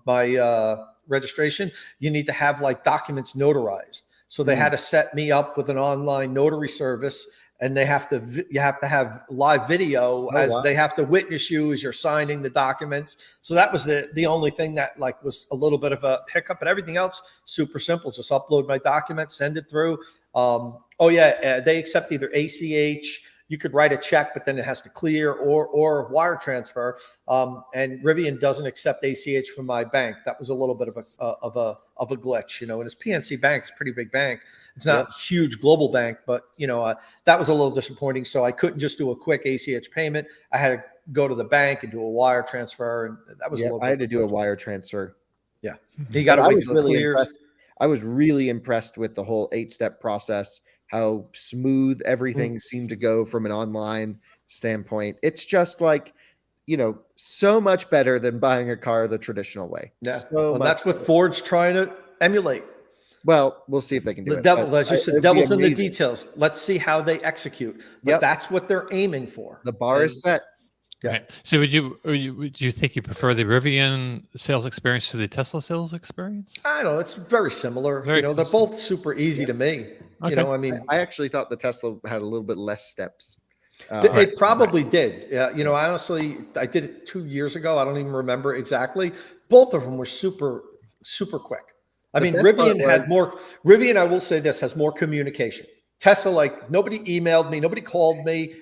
C: my registration, you need to have like documents notarized. So they had to set me up with an online notary service. And you have to have live video they have to witness you as you're signing the documents. So that was the only thing that like was a little bit of a hiccup, but everything else super simple. Just upload my documents, send it through. They accept either ACH. You could write a check, but then it has to clear or wire transfer. And Rivian doesn't accept ACH from my bank. That was a little bit of a glitch, you know. And it's PNC Bank, it's a pretty big bank. It's not a huge global bank, but you know that was a little disappointing. So I couldn't just do a quick ACH payment. I had to go to the bank and do a wire transfer, and that was a little bit.
B: I had to do a wire transfer.
C: Yeah, you got to wait till it clears.
B: I was really impressed with the whole 8-step process. How smooth everything seemed to go from an online standpoint. It's just like, you know, so much better than buying a car the traditional way.
C: Yeah, that's what Ford's trying to emulate.
B: Well, we'll see if they can do
C: it.
B: The
C: devil, as you said, devil's in the details. Let's see how they execute. But that's what they're aiming for.
B: The bar is set.
A: Yeah. Right. So would you think you prefer the Rivian sales experience to the Tesla sales experience?
C: I don't know. It's very similar. They're both super easy to me. Okay. You know, I mean,
B: I actually thought the Tesla had a little bit less steps.
C: It probably did. Yeah. You know, honestly, I did it 2 years ago. I don't even remember exactly. Both of them were super, super quick. I mean, Rivian, I will say this, has more communication. Tesla, like nobody emailed me, nobody called me.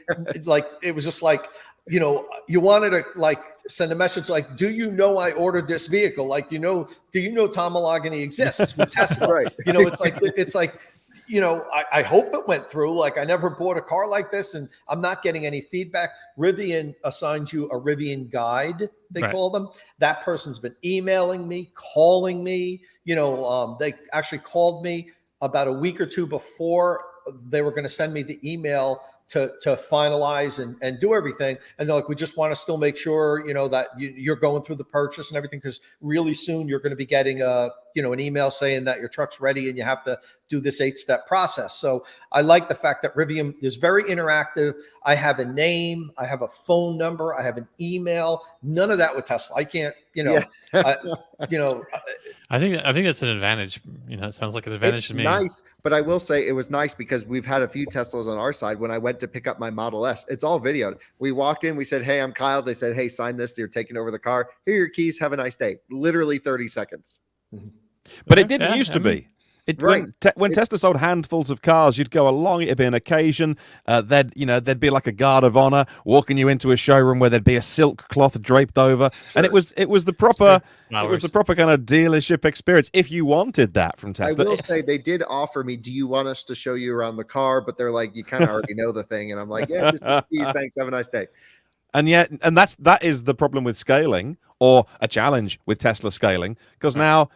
C: Like it was just like, you know, you wanted to like send a message like, do you know I ordered this vehicle? Like, do you know Tom Malogany exists with Tesla?
B: Right.
C: You know, it's like, you know, I hope it went through. Like I never bought a car like this and I'm not getting any feedback. Rivian assigns you a Rivian guide, they call them. That person's been emailing me, calling me. You know, they actually called me about a week or two before they were going to send me the email to finalize and do everything. And they're like, we just want to still make sure, you know, that you're going through the purchase and everything, because really soon you're going to be getting an email saying that your truck's ready and you have to do this 8-step process. So I like the fact that Rivian is very interactive. I have a name, I have a phone number, I have an email. None of that with Tesla. I can't, I
A: think that's an advantage. You know, it sounds like an advantage to me.
B: Nice, but I will say it was nice because we've had a few Teslas on our side. When I went to pick up my Model S, it's all videoed. We walked in, we said, "Hey, I'm Kyle." They said, "Hey, sign this. You're taking over the car. Here are your keys. Have a nice day." Literally 30 seconds.
D: But it didn't used to be. When Tesla sold handfuls of cars, you'd go along, it'd be an occasion. There'd be like a guard of honor walking you into a showroom where there'd be a silk cloth draped over, and it was the proper kind of dealership experience if you wanted that from Tesla.
B: I will say they did offer me, "Do you want us to show you around the car?" But they're like, "You kind of already know the thing," and I'm like, "Yeah, just please, thanks, have a nice day."
D: And that is the problem with scaling, or a challenge with Tesla scaling, because now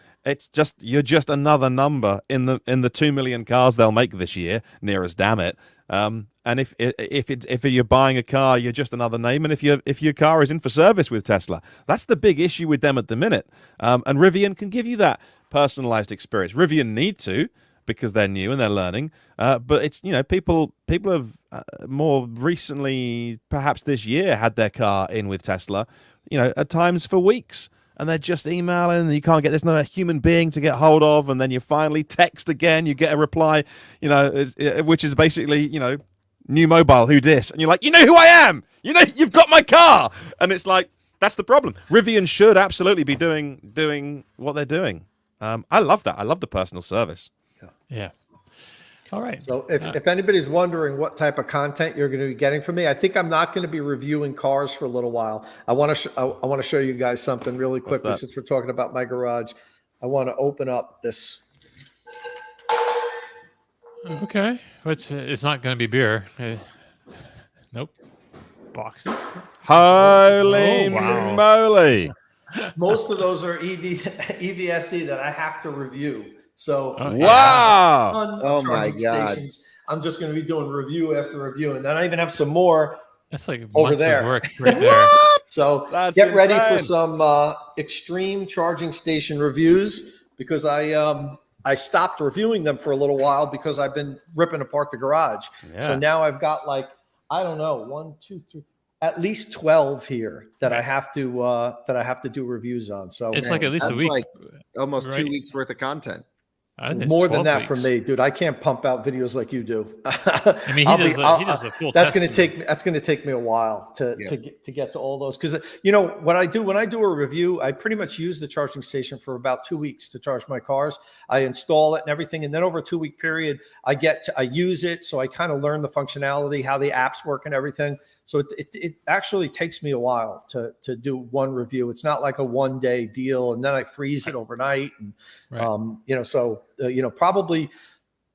D: you're just another number in the 2 million cars they'll make this year, near as damn it. And if you're buying a car, you're just another name. And if your car is in for service with Tesla, that's the big issue with them at the minute. And Rivian can give you that personalized experience. Rivian need to, because they're new and they're learning. But it's, people have more recently, perhaps this year, had their car in with Tesla, at times for weeks. And they're just emailing, and you can't get, there's not a human being to get hold of. And then you finally text again, you get a reply, which is basically, new mobile, who dis? And you're like, you know who I am? You've got my car. And it's like, that's the problem. Rivian should absolutely be doing what they're doing. I love that. I love the personal service.
A: Yeah. All right.
C: So if anybody's wondering what type of content you're going to be getting from me, I think I'm not going to be reviewing cars for a little while. I want to show you guys something really quickly
D: that?
C: since we're talking about my garage. I want to open up this.
A: Okay. It's not going to be beer. Nope. Boxes.
D: Holy
A: wow.
D: moly!
C: Most of those are EVSE that I have to review. So
D: Wow!
B: Oh my God.
C: Stations. I'm just going to be doing review after review, and then I even have some more
A: That's like
C: over
A: months
C: there.
A: of work right there.
C: So
D: That's
C: get ready for
D: insane.
C: some extreme charging station reviews, because I stopped reviewing them for a little while because I've been ripping apart the garage. So
D: Yeah.
C: now I've got like, I don't know, 1, 2, 3, at least 12 here that I have to do reviews on. So
A: It's like at least a
B: That's
A: week.
B: like almost 2
A: right?
B: weeks worth of content.
A: I think it's
C: more than
A: 12
C: that
A: weeks.
C: from me, dude. I can't pump out videos like you do.
A: I mean, he does a full
C: That's
A: test
C: going
A: and-
C: to take me a while to
B: Yeah.
C: to get to all those, because what I do when I do a review, I pretty much use the charging station for about 2 weeks to charge my cars. I install it and everything, and then over a 2 week period, I use it, so I kind of learn the functionality, how the apps work, and everything. So it actually takes me a while to do one review. It's not like a 1 day deal and then I freeze it overnight, and
A: Right.
C: probably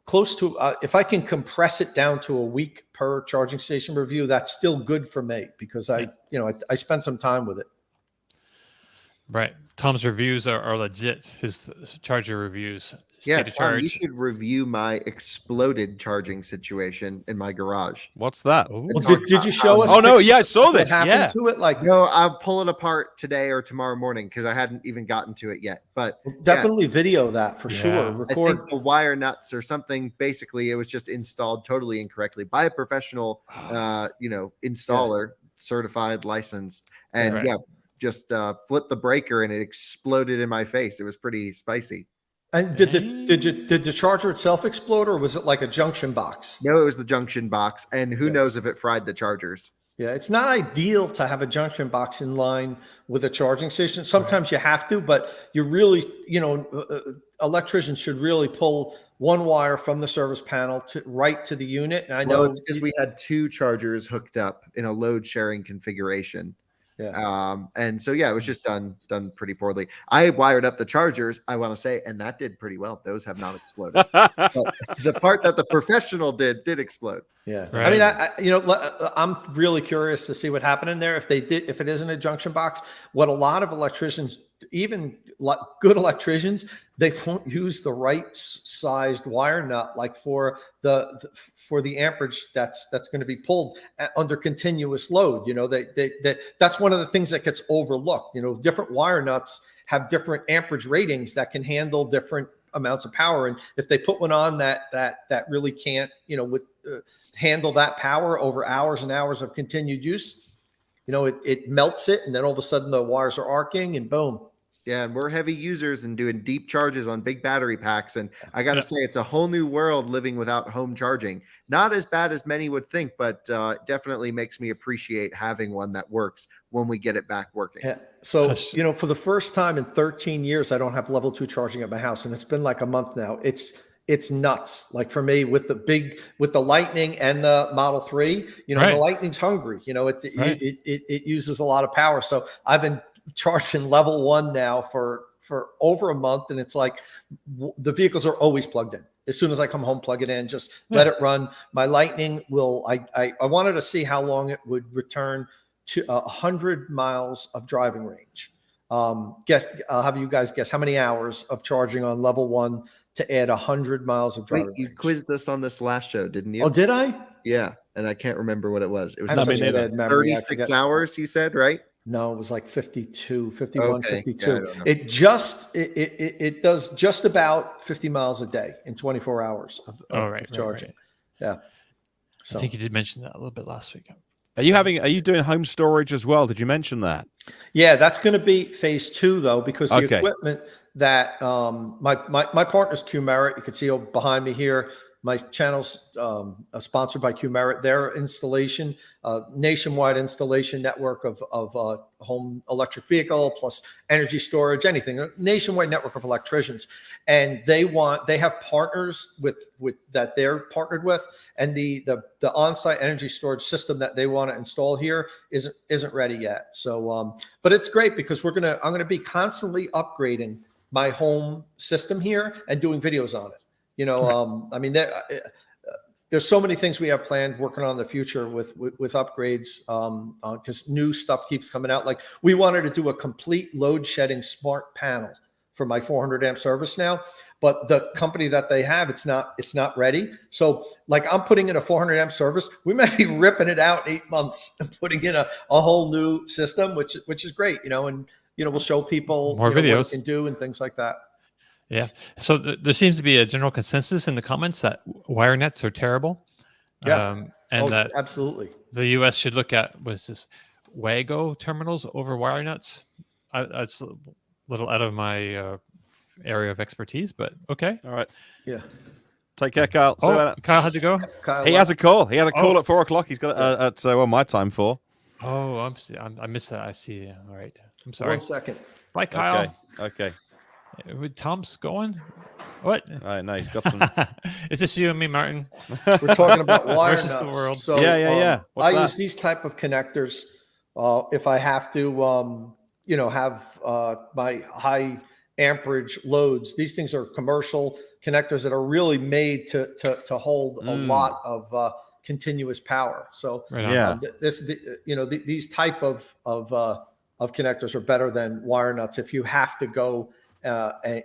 C: close to if I can compress it down to a week per charging station review, that's still good for me, because I spend some time with it.
A: Right. Tom's reviews are legit. His charger reviews.
B: Yeah,
A: State of
B: Tom, you
A: charge.
B: should review my exploded charging situation in my garage.
D: What's that?
A: Ooh.
C: Well, did you show us?
D: Oh no!
C: pictures
D: Yeah, I
C: of
D: saw
C: what
D: this.
C: happened
D: Yeah.
C: to it. Like,
B: No, I'll pull it apart today or tomorrow morning because I hadn't even gotten to it yet. But
C: definitely video that for sure.
A: Yeah.
B: I
C: Record.
B: think the wire nuts or something, basically, it was just installed totally incorrectly by a professional, installer, certified, licensed, and
A: Right.
B: just flipped the breaker and it exploded in my face. It was pretty spicy.
C: And did the charger itself explode, or was it like a junction box?
B: No, it was the junction box, and who knows if it fried the chargers.
C: Yeah, it's not ideal to have a junction box in line with a charging station. Sometimes you have to, but you really, electricians should really pull one wire from the service panel right to the unit. And I know
B: Well, it's because we had two chargers hooked up in a load sharing configuration.
C: Yeah.
B: And so, it was just done pretty poorly. I wired up the chargers, I want to say, and that did pretty well. Those have not exploded. But the part that the professional did explode.
C: Yeah.
A: Right.
C: I mean, I'm really curious to see what happened in there. If it isn't a junction box, what a lot of electricians, even good electricians, they won't use the right sized wire nut, like for the amperage that's going to be pulled under continuous load. That's one of the things that gets overlooked. Different wire nuts have different amperage ratings that can handle different amounts of power, and if they put one on that really can't handle that power over hours and hours of continued use, it melts it, and then all of a sudden the wires are arcing, and boom.
B: Yeah, and we're heavy users and doing deep charges on big battery packs. And I got to say, it's a whole new world living without home charging. Not as bad as many would think, but definitely makes me appreciate having one that works when we get it back working.
C: Yeah. So, for the first time in 13 years, I don't have level 2 charging at my house, and it's been like a month now. It's nuts. Like for me, with the Lightning and the Model 3,
A: Right.
C: The Lightning's hungry. It uses a lot of power. So I've been charging level 1 now for over a month, and it's like the vehicles are always plugged in. As soon as I come home, plug it in, just let it run. My Lightning will. I wanted to see how long it would return to 100 miles of driving range. I'll have you guys guess how many hours of charging on level 1 to add 100 miles of driving
B: Wait, you
C: range.
B: quizzed us on this last show, didn't you?
C: Oh, did I?
B: Yeah, and I can't remember what it was. It was
C: I have
B: something
C: such a
B: like
C: bad memory. I
B: 36
C: forget.
B: hours, you said, right?
C: No, it was like 52, 51,
B: Okay.
C: 52.
B: Yeah, I don't know.
C: It does just about 50 miles a day in 24 hours of charging.
A: Right.
C: Yeah.
A: I
C: So
A: think you did mention that a little bit last week.
D: Are you doing home storage as well? Did you mention that?
C: yeah, that's going to be phase 2 though, because the
D: Okay.
C: equipment that my partner's Q Merit, you can see behind me here, My channel's sponsored by Qmerit. Their installation, nationwide installation network of home electric vehicle plus energy storage, anything, a nationwide network of electricians. And they have partners with that they're partnered with, and the on-site energy storage system that they want to install here isn't ready yet. So, but it's great because I'm gonna be constantly upgrading my home system here and doing videos on it. You know, I mean, there's so many things we have planned working on in the future with upgrades, because new stuff keeps coming out. Like we wanted to do a complete load shedding smart panel for my 400 amp service now, but the company that they have, it's not ready. So like I'm putting in a 400 amp service, we might be ripping it out in 8 months and putting in a whole new system, which is great, you know, and you know, we'll show people
A: more videos
C: what it can do and things like that.
A: Yeah. So there seems to be a general consensus in the comments that wire nets are terrible.
C: Yeah.
A: And that
C: absolutely
A: the U.S. should look at WAGO terminals over wire nuts. That's a little out of my area of expertise, but okay.
D: All right.
C: Yeah.
D: Take care, Kyle.
A: Kyle had to go.
C: Kyle,
D: He has a call. He had a call at 4 o'clock. He's got at my time 4.
A: Oh, I missed that. I see. All right. I'm sorry.
C: 1 second.
A: Bye, Kyle.
D: Okay.
A: Tom's going. What?
D: All right. No, he's got some.
A: Is this you and me, Martin?
C: We're talking about wire
A: Versus
C: nuts.
A: the world.
C: So
D: Yeah.
C: I use these type of connectors if I have to, have my high amperage loads. These things are commercial connectors that are really made to hold a lot of continuous power. So these type of connectors are better than wire nuts if you have to go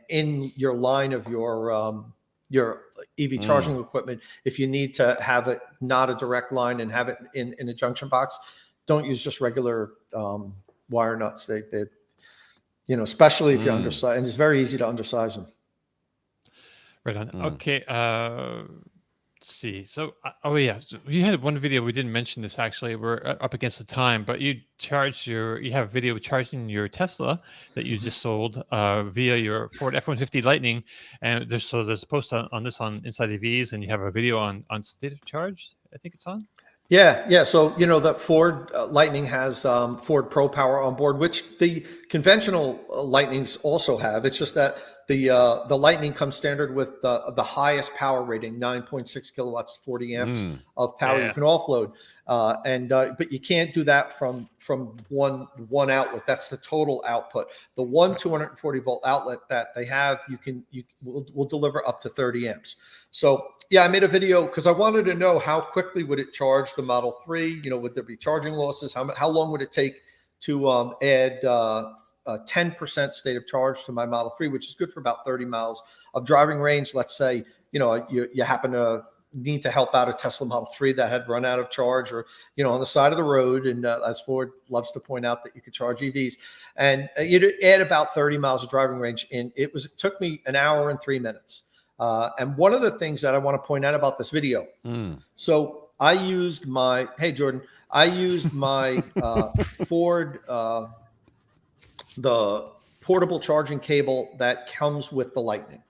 C: in your line of your EV charging equipment. If you need to have it not a direct line and have it in a junction box, don't use just regular wire nuts. They especially if you're undersized, and it's very easy to undersize them.
A: Right on. Okay. Let's see. So, so you had one video. We didn't mention this actually. We're up against the time, but you have a video charging your Tesla that you just sold via your Ford F-150 Lightning, and there's a post on this on Inside EVs, and you have a video on state of charge. I think it's on.
C: Yeah. So, the Ford Lightning has Ford Pro Power on board, which the conventional Lightnings also have. It's just that the Lightning comes standard with the highest power rating, 9.6 kilowatts, 40 amps of power you can offload. But you can't do that from one outlet. That's the total output. The 240 volt outlet that they have, will deliver up to 30 amps. So I made a video because I wanted to know how quickly would it charge the Model 3. Would there be charging losses? How long would it take to add 10% state of charge to my Model 3, which is good for about 30 miles of driving range. Let's say you happen to need to help out a Tesla Model 3 that had run out of charge, or on the side of the road. And as Ford loves to point out, that you could charge EVs, and you'd add about 30 miles of driving range. And it took me an hour and 3 minutes. And one of the things that I want to point out about this video, so I used my Ford, the portable charging cable that comes with the Lightning.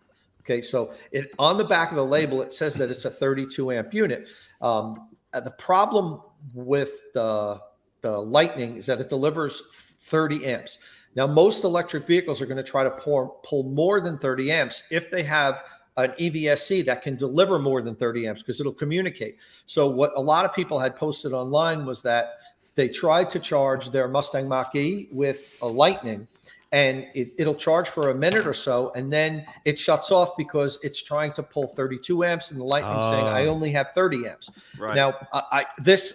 C: Okay, so on the back of the label, it says that it's a 32 amp unit. The problem with the Lightning is that it delivers 30 amps. Now, most electric vehicles are going to try to pull more than 30 amps if they have an EVSC that can deliver more than 30 amps, because it'll communicate. So what a lot of people had posted online was that they tried to charge their Mustang Mach-E with a Lightning, and it'll charge for a minute or so, and then it shuts off because it's trying to pull 32 amps, and the Lightning saying, I only have 30 amps. Right. Now,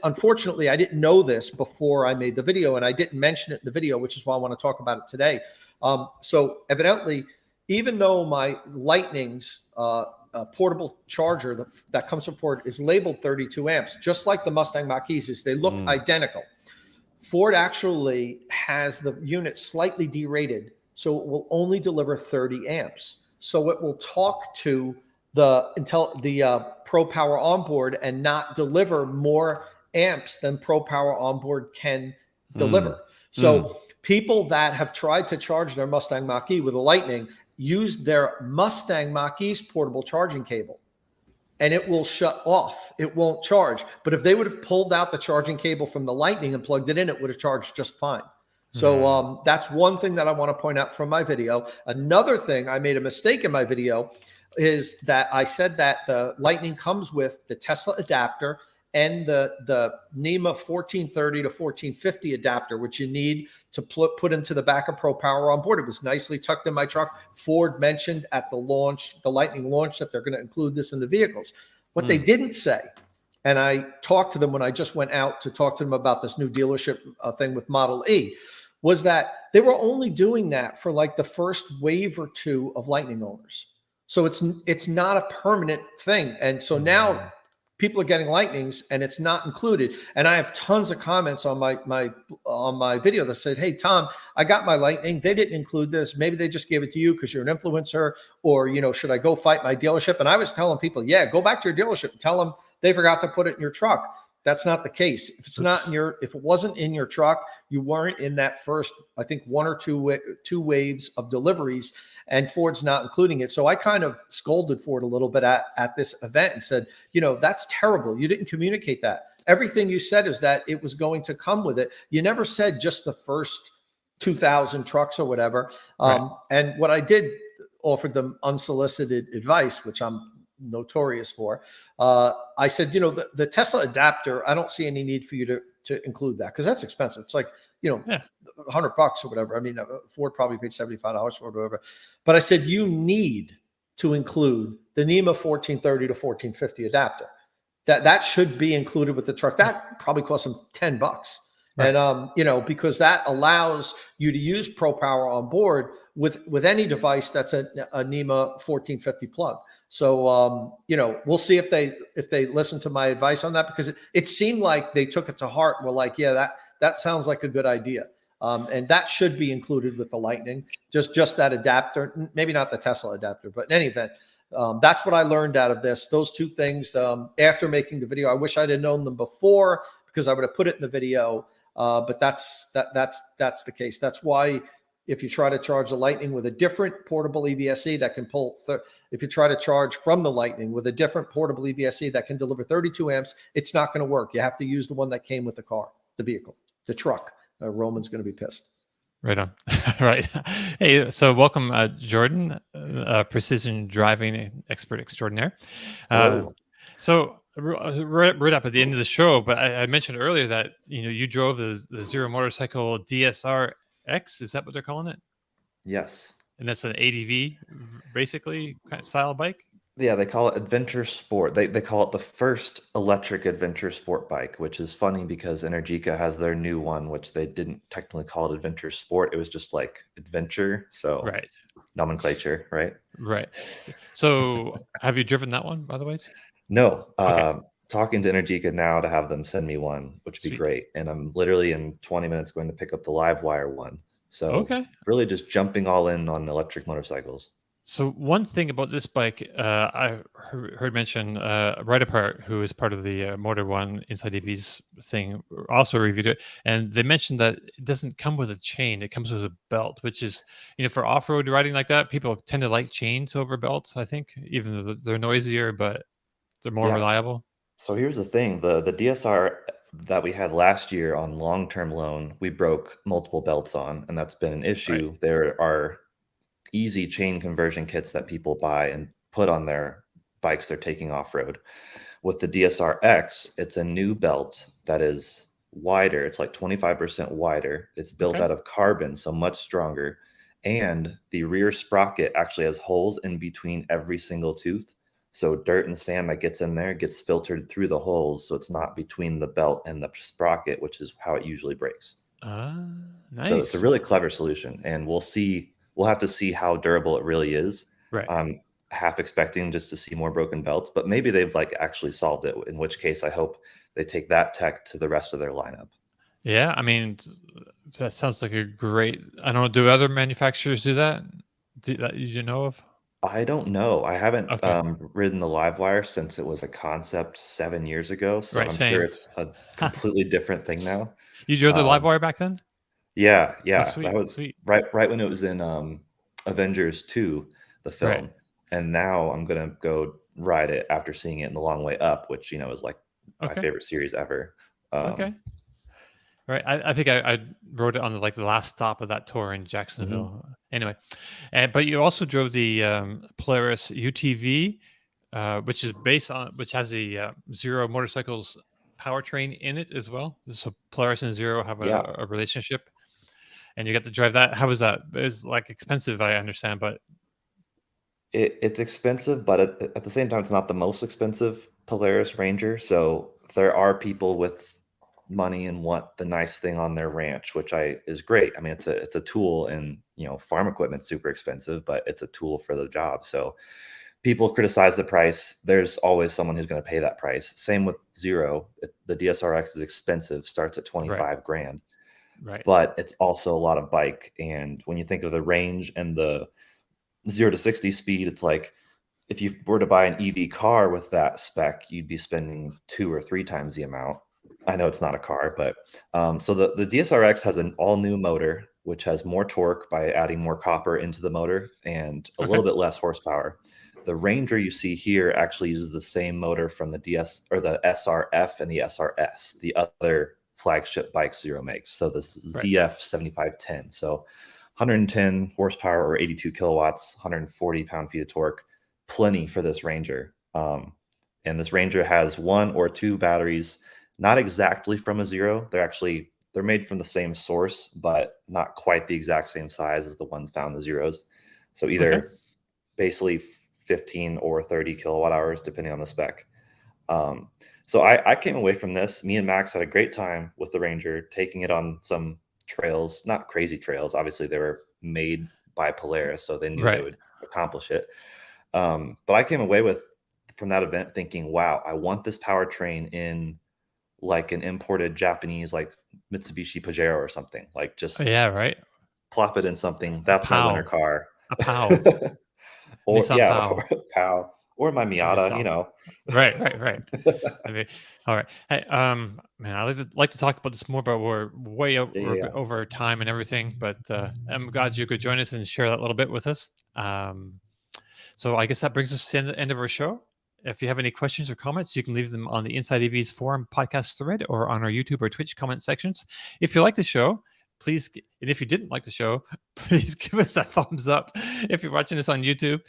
C: unfortunately, I didn't know this before I made the video, and I didn't mention it in the video, which is why I want to talk about it today. So evidently, even though my Lightning's portable charger that comes from Ford is labeled 32 amps, just like the Mustang Mach-E's, they look identical. Ford actually has the unit slightly derated, so it will only deliver 30 amps. So it will talk to the Pro Power onboard and not deliver more amps than Pro Power onboard can deliver. So people that have tried to charge their Mustang Mach-E with a Lightning used their Mustang Mach-E's portable charging cable. and it will shut off. It won't charge. But if they would have pulled out the charging cable from the Lightning and plugged it in, it would have charged just fine. So that's one thing that I want to point out from my video. Another thing, I made a mistake in my video, is that I said that the Lightning comes with the Tesla adapter and the NEMA 1430 to 1450 adapter, which you need to put into the back of Pro Power on board. It was nicely tucked in my truck. Ford mentioned at the launch, the Lightning launch, that they're going to include this in the vehicles. What they didn't say, and I talked to them when I just went out to talk to them about this new dealership thing with Model E, was that they were only doing that for like the first wave or two of Lightning owners. So it's not a permanent thing. And so now people are getting Lightnings and it's not included. And I have tons of comments on my video that said, hey, Tom, I got my Lightning. They didn't include this. Maybe they just gave it to you because you're an influencer, or, should I go fight my dealership? And I was telling people, yeah, go back to your dealership and tell them they forgot to put it in your truck. That's not the case. If it's not if it wasn't in your truck, you weren't in that first, I think, one or two waves of deliveries, and Ford's not including it. So I kind of scolded Ford a little bit at this event and said, that's terrible. You didn't communicate that. Everything you said is that it was going to come with it. You never said just the first 2,000 trucks or whatever.
A: Right.
C: And what I did, offered them unsolicited advice, which I'm notorious for. I said, the Tesla adapter, I don't see any need for you to include that, because that's expensive. It's like, $100 or whatever. I mean, Ford probably paid $75 for it or whatever. But I said, you need to include the NEMA 1430 to 1450 adapter. That should be included with the truck. That probably cost them $10. Right. And, because that allows you to use Pro Power on board with any device that's a NEMA 1450 plug. So, we'll see if they listen to my advice on that, because it seemed like they took it to heart and were like, yeah, that sounds like a good idea. And that should be included with the Lightning, just that adapter, maybe not the Tesla adapter, but in any event, that's what I learned out of this. Those two things, after making the video. I wish I'd have known them before, because I would have put it in the video. But that's the case. That's why if you try to charge the Lightning with a different portable EVSE that can pull, if you try to charge from the Lightning with a different portable EVSE that can deliver 32 amps, it's not going to work. You have to use the one that came with the car, the vehicle, the truck. Roman's going to be pissed.
A: Right on. Right. Hey, so welcome, Jordan, precision driving expert extraordinaire. So right up at the end of the show, but I mentioned earlier that you drove the Zero motorcycle DSR X. Is that what they're calling it?
E: Yes.
A: And that's an ADV, basically, kind of style bike.
E: Yeah, they call it Adventure Sport. They call it the first electric adventure sport bike, which is funny because Energica has their new one, which they didn't technically call it Adventure Sport. It was just like adventure. So
A: right.
E: Nomenclature, right?
A: Right. So have you driven that one, by the way?
E: No.
A: Okay.
E: Talking to Energica now to have them send me one, which would be great. And I'm literally in 20 minutes going to pick up the Livewire one. So really just jumping all in on electric motorcycles.
A: So one thing about this bike, I heard mention Right Apart, who is part of the Motor One Inside EVs thing, also reviewed it, and they mentioned that it doesn't come with a chain; it comes with a belt, which is, for off-road riding like that, people tend to like chains over belts. I think, even though they're noisier, but they're more reliable.
E: So here's the thing: the DSR that we had last year on long-term loan, we broke multiple belts on, and that's been an issue. Right. There are easy chain conversion kits that people buy and put on their bikes they're taking off-road. With the DSR X, it's a new belt that is wider. It's like 25% wider. It's built out of carbon, so much stronger. And the rear sprocket actually has holes in between every single tooth. So dirt and sand that gets in there gets filtered through the holes, so it's not between the belt and the sprocket, which is how it usually breaks.
A: Nice.
E: So it's a really clever solution, and we'll have to see how durable it really is.
A: Right.
E: I'm half expecting just to see more broken belts, but maybe they've actually solved it, in which case I hope they take that tech to the rest of their lineup.
A: Yeah, I mean, that sounds like a great, I don't know, do other manufacturers do that? That you know of?
E: I don't know. I haven't ridden the Livewire since it was a concept 7 years ago, so I'm sure it's a completely different thing now.
A: You drove the Livewire back then?
E: Yeah.
A: Oh,
E: that was right when it was in Avengers 2, the film. Right. And now I'm gonna go ride it after seeing it in the long way up, which is like my
A: Okay.
E: favorite series ever.
A: Okay. Right. I think I rode it on the last stop of that tour in
E: Mm-hmm.
A: Jacksonville. Anyway, but you also drove the Polaris UTV, which has the Zero motorcycles powertrain in it as well. So Polaris and Zero have a relationship, and you got to drive that. How was that? It was like expensive, I understand, but
E: It's expensive, but at the same time, it's not the most expensive Polaris Ranger. So there are people with money and want the nice thing on their ranch, which is great. I mean, it's a tool, and farm equipment's super expensive, but it's a tool for the job. So people criticize the price. There's always someone who's going to pay that price. Same with Zero. The DSRX is expensive, starts at 25 grand,
A: right.
E: but it's also a lot of bike. And when you think of the range and the 0 to 60 speed, it's like if you were to buy an EV car with that spec, you'd be spending 2 or 3 times the amount. I know it's not a car, but so the DSRX has an all new motor, which has more torque by adding more copper into the motor and a little bit less horsepower. The Ranger you see here actually uses the same motor from the the SRF and the SRS, the other flagship bikes Zero makes. So this is ZF 7510. So 110 horsepower or 82 kilowatts, 140 pound-feet of torque, plenty for this Ranger. And this Ranger has 1 or 2 batteries, not exactly from a Zero. They're made from the same source, but not quite the exact same size as the ones found in the Zeros. So either basically 15 or 30 kilowatt hours, depending on the spec. So I came away from this. Me and Max had a great time with the Ranger, taking it on some trails, not crazy trails. Obviously, they were made by Polaris, so they knew they would accomplish it. But I came away from that event thinking, wow, I want this powertrain in like an imported Japanese, like Mitsubishi Pajero or something. Like just plop it in something. That's my winter car.
A: A POW.
E: Or
A: Nissan POW.
E: or POW. Or my Miata,
A: Right. I mean, all right. Hey, man, I'd like to talk about this more, but we're way over time and everything. But I'm glad you could join us and share that little bit with us. So I guess that brings us to the end of our show. If you have any questions or comments, you can leave them on the Inside EVs forum podcast thread or on our YouTube or Twitch comment sections. If you like the show, please, and if you didn't like the show, please give us a thumbs up. If you're watching us on YouTube,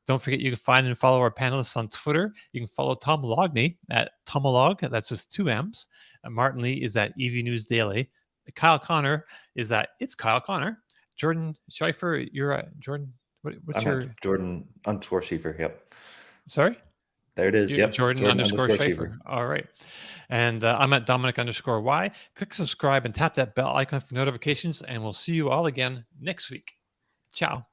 A: don't forget you can find and follow our panelists on Twitter. You can follow Tom Logney at Tomolog, that's with 2 M's. Martin Lee is at EV News Daily. Kyle Connor is at It's Kyle Connor. Jordan Schaefer, you're at Jordan. What's your
E: Jordan _Schaefer? Yep.
A: Sorry.
E: There it is. Yep.
A: Jordan _ Schaefer. All right. And I'm at Dominic _Y. Click subscribe and tap that bell icon for notifications. And we'll see you all again next week. Ciao.